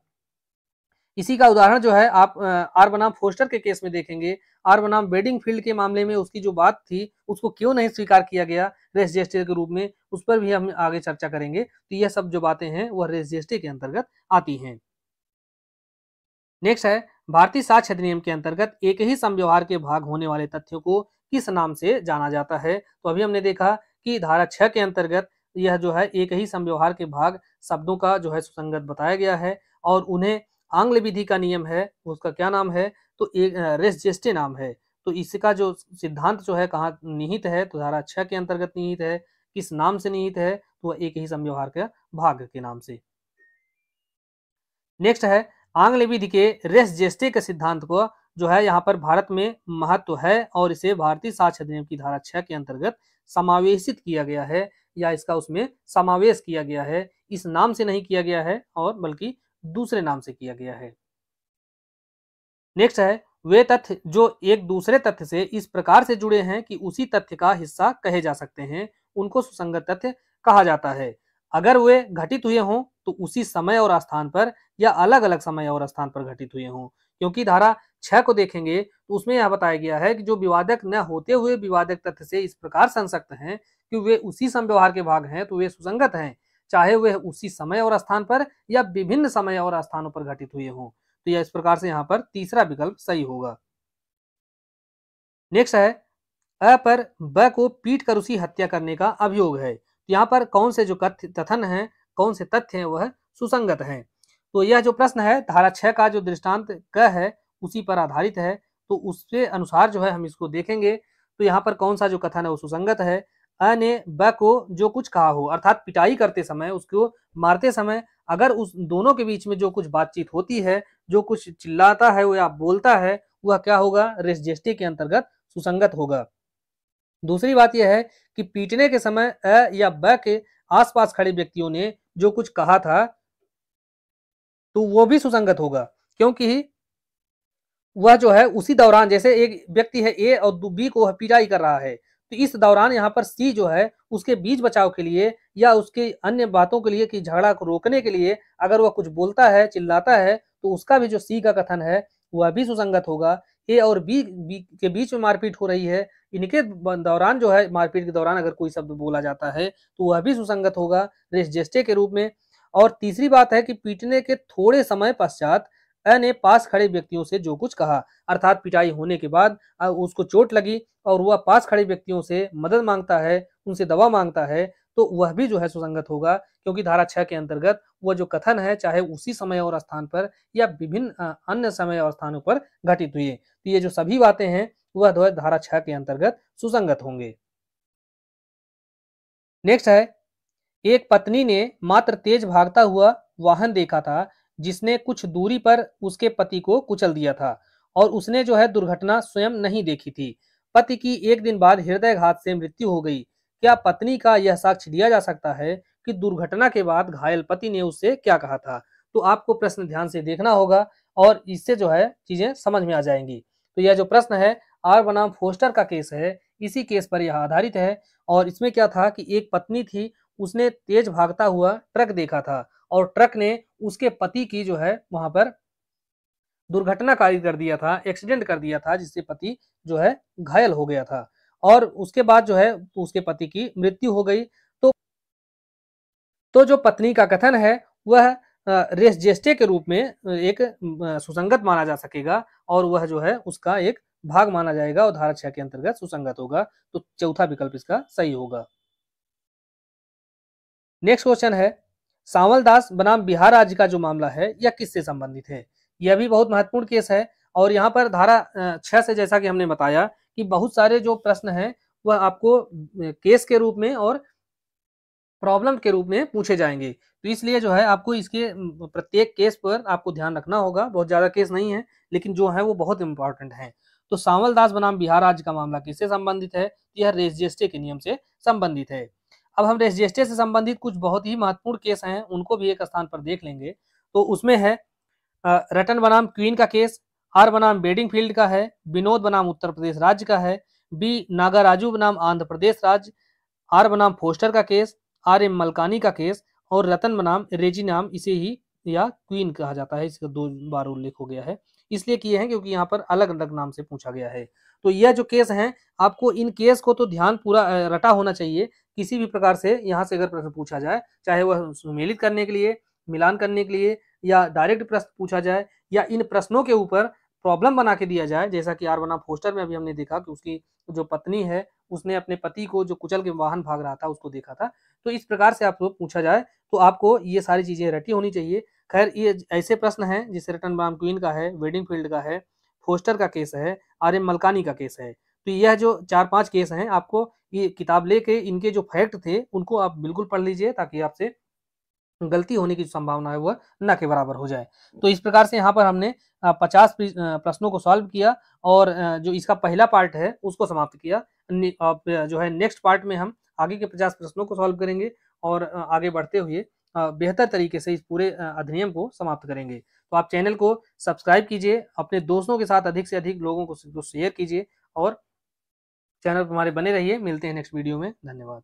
इसी का उदाहरण जो है आप आर बनाम फोस्टर के केस में देखेंगे। आर बनाम बेडिंगफील्ड के मामले में उसकी जो बात थी उसको क्यों नहीं स्वीकार किया गया रेस जेस्टे के रूप में, उस पर भी हम आगे चर्चा करेंगे। तो यह सब जो बातें हैं वह रेस जेस्टे के अंतर्गत आती हैं। नेक्स्ट है, भारतीय साक्ष्य अधिनियम के अंतर्गत एक ही समव्यवहार के भाग होने वाले तथ्यों को किस नाम से जाना जाता है। तो अभी हमने देखा कि धारा 6 के अंतर्गत यह जो है एक ही समव्यवहार के भाग शब्दों का जो है सुसंगत बताया गया है और उन्हें आंग्ल विधि का नियम है, उसका क्या नाम है, तो एक रेस जेस्टे नाम है। तो इसका जो सिद्धांत जो है कहाँ निहित है, तो धारा 6 के अंतर्गत निहित है। किस नाम से निहित है, तो एक ही समव्यवहार के भाग के नाम से। नेक्स्ट है, आंग्ल विधि के रेस जेस्टे के सिद्धांत को जो है यहाँ पर भारत में महत्व है और इसे भारतीय साक्ष्य अधिनियम की धारा 6 के अंतर्गत समावेशित किया गया है या इसका उसमें समावेश किया गया है। इस नाम से नहीं किया गया है और बल्कि दूसरे नाम से किया गया है। नेक्स्ट है, वे तथ्य जो एक दूसरे तथ्य से इस प्रकार से जुड़े हैं कि उसी तथ्य का हिस्सा कहे जा सकते हैं, उनको सुसंगत तथ्य कहा जाता है। अगर वे घटित हुए हों तो उसी समय और स्थान पर या अलग अलग समय और स्थान पर घटित हुए हों। क्योंकि धारा 6 को देखेंगे तो उसमें यह बताया गया है कि जो विवादक न होते हुए विवादक तथ्य से इस प्रकार संसक्त हैं कि वे उसी समव्यवहार के भाग हैं, तो वे सुसंगत हैं, चाहे वे उसी समय और स्थान पर या विभिन्न समय और स्थानों पर घटित हुए हों। तो यह इस प्रकार से यहाँ पर तीसरा विकल्प सही होगा। नेक्स्ट है, अ पर ब को पीट कर उसी हत्या करने का अभियोग है। तो यहाँ पर कौन से जो कथन हैं, कौन से तथ्य हैं वह सुसंगत हैं। तो यह जो प्रश्न है धारा 6 का जो दृष्टांत क है उसी पर आधारित है। तो उसके अनुसार जो है हम इसको देखेंगे। तो यहाँ पर कौन सा जो कथन है वो सुसंगत है। अ ने ब को जो कुछ कहा हो, अर्थात पिटाई करते समय, उसको मारते समय अगर उस दोनों के बीच में जो कुछ बातचीत होती है, जो कुछ चिल्लाता है या बोलता है, वह क्या होगा, रेस जेस्टे के अंतर्गत सुसंगत होगा। दूसरी बात यह है कि पीटने के समय अ या ब के आसपास खड़े व्यक्तियों ने जो कुछ कहा था तो वो भी सुसंगत होगा, क्योंकि वह जो है उसी दौरान, जैसे एक व्यक्ति है ए और बी को पिटाई कर रहा है, तो इस दौरान यहाँ पर सी जो है उसके बीच बचाव के लिए या उसके अन्य बातों के लिए कि झगड़ा को रोकने के लिए अगर वह कुछ बोलता है, चिल्लाता है, तो उसका भी जो सी का कथन है वह भी सुसंगत होगा। ए और बी के बीच में मारपीट हो रही है, इनके दौरान जो है मारपीट के दौरान अगर कोई शब्द बोला जाता है तो वह भी सुसंगत होगा रेस जेस्टे के रूप में। और तीसरी बात है कि पीटने के थोड़े समय पश्चात अ ने पास खड़े व्यक्तियों से जो कुछ कहा, अर्थात पिटाई होने के बाद उसको चोट लगी और वह पास खड़े व्यक्तियों से मदद मांगता है, उनसे दवा मांगता है, तो वह भी जो है सुसंगत होगा, क्योंकि धारा 6 के अंतर्गत वह जो कथन है चाहे उसी समय और स्थान पर या विभिन्न अन्य समय और स्थानों पर घटित हुई है। तो ये जो सभी बातें हैं वह जो है धारा 6 के अंतर्गत सुसंगत होंगे। नेक्स्ट है, एक पत्नी ने मात्र तेज भागता हुआ वाहन देखा था जिसने कुछ दूरी पर उसके पति को कुचल दिया था और उसने जो है दुर्घटना स्वयं नहीं देखी थी। पति की एक दिन बाद हृदयघात से मृत्यु हो गई। क्या पत्नी का यह साक्ष्य दिया जा सकता है कि दुर्घटना के बाद घायल पति ने उससे क्या कहा था? तो आपको प्रश्न ध्यान से देखना होगा और इससे जो है चीजें समझ में आ जाएंगी। तो यह जो प्रश्न है आर बनाम फोस्टर का केस है, इसी केस पर यह आधारित है। और इसमें क्या था कि एक पत्नी थी, उसने तेज भागता हुआ ट्रक देखा था और ट्रक ने उसके पति की जो है वहां पर दुर्घटनाकारी कर दिया था, एक्सीडेंट कर दिया था, जिससे पति जो है घायल हो गया था और उसके बाद जो है उसके पति की मृत्यु हो गई। तो जो पत्नी का कथन है वह रेस जेस्टे के रूप में एक सुसंगत माना जा सकेगा और वह जो है उसका एक भाग माना जाएगा और धारा 6 के अंतर्गत सुसंगत होगा। तो चौथा विकल्प इसका सही होगा। नेक्स्ट क्वेश्चन है, सांवल दास बनाम बिहार राज्य का जो मामला है यह किससे संबंधित है? यह भी बहुत महत्वपूर्ण केस है और यहाँ पर धारा 6 से जैसा कि हमने बताया कि बहुत सारे जो प्रश्न हैं वह आपको केस के रूप में और प्रॉब्लम के रूप में पूछे जाएंगे। तो इसलिए जो है आपको इसके प्रत्येक केस पर आपको ध्यान रखना होगा। बहुत ज्यादा केस नहीं है लेकिन जो है वो बहुत इंपॉर्टेंट है। तो सांवल दास बनाम बिहार राज्य का मामला किससे संबंधित है? यह रेस जेस्टे के नियम से संबंधित है। अब हम रेस जेस्टे से संबंधित कुछ बहुत ही महत्वपूर्ण केस हैं उनको भी एक स्थान पर देख लेंगे। तो उसमें है रतन बनाम क्वीन का केस, आर बनाम बेडिंगफील्ड का है, विनोद बनाम उत्तर प्रदेश राज्य का है, बी नागाराजू बनाम आंध्र प्रदेश राज्य, आर बनाम फोस्टर का केस, आर एम मलकानी का केस और रतन बनाम रेजी नाम इसे ही या क्वीन कहा जाता है। इसका 2 बार उल्लेख हो गया है, इसलिए किए हैं क्योंकि यहाँ पर अलग अलग नाम से पूछा गया है। तो यह जो केस हैं आपको इन केस को तो ध्यान पूरा रटा होना चाहिए। किसी भी प्रकार से यहाँ से अगर प्रश्न पूछा जाए चाहे वह सुमेलित करने के लिए, मिलान करने के लिए या डायरेक्ट प्रश्न पूछा जाए या इन प्रश्नों के ऊपर प्रॉब्लम बना के दिया जाए, जैसा कि आर बनाम फोस्टर में अभी हमने देखा कि उसकी जो पत्नी है उसने अपने पति को जो कुचल के वाहन भाग रहा था उसको देखा था। तो इस प्रकार से आपको पूछा जाए तो आपको ये सारी चीजें रटी होनी चाहिए। खैर ये ऐसे प्रश्न हैं जैसे रटन ब्राम क्वीन का है, वेडिंग फील्ड का है, फोस्टर का केस है, आर एम मलकानी का केस है। तो यह जो 4-5 केस हैं आपको ये किताब लेके इनके जो फैक्ट थे उनको आप बिल्कुल पढ़ लीजिए ताकि आपसे गलती होने की संभावना है वह न के बराबर हो जाए। तो इस प्रकार से यहाँ पर हमने 50 प्रश्नों को सॉल्व किया और जो इसका पहला पार्ट है उसको समाप्त किया। जो है नेक्स्ट पार्ट में हम आगे के 50 प्रश्नों को सॉल्व करेंगे और आगे बढ़ते हुए बेहतर तरीके से इस पूरे अधिनियम को समाप्त करेंगे। तो आप चैनल को सब्सक्राइब कीजिए, अपने दोस्तों के साथ अधिक से अधिक लोगों को शेयर कीजिए और चैनल पर हमारे बने रहिए। मिलते हैं नेक्स्ट वीडियो में। धन्यवाद।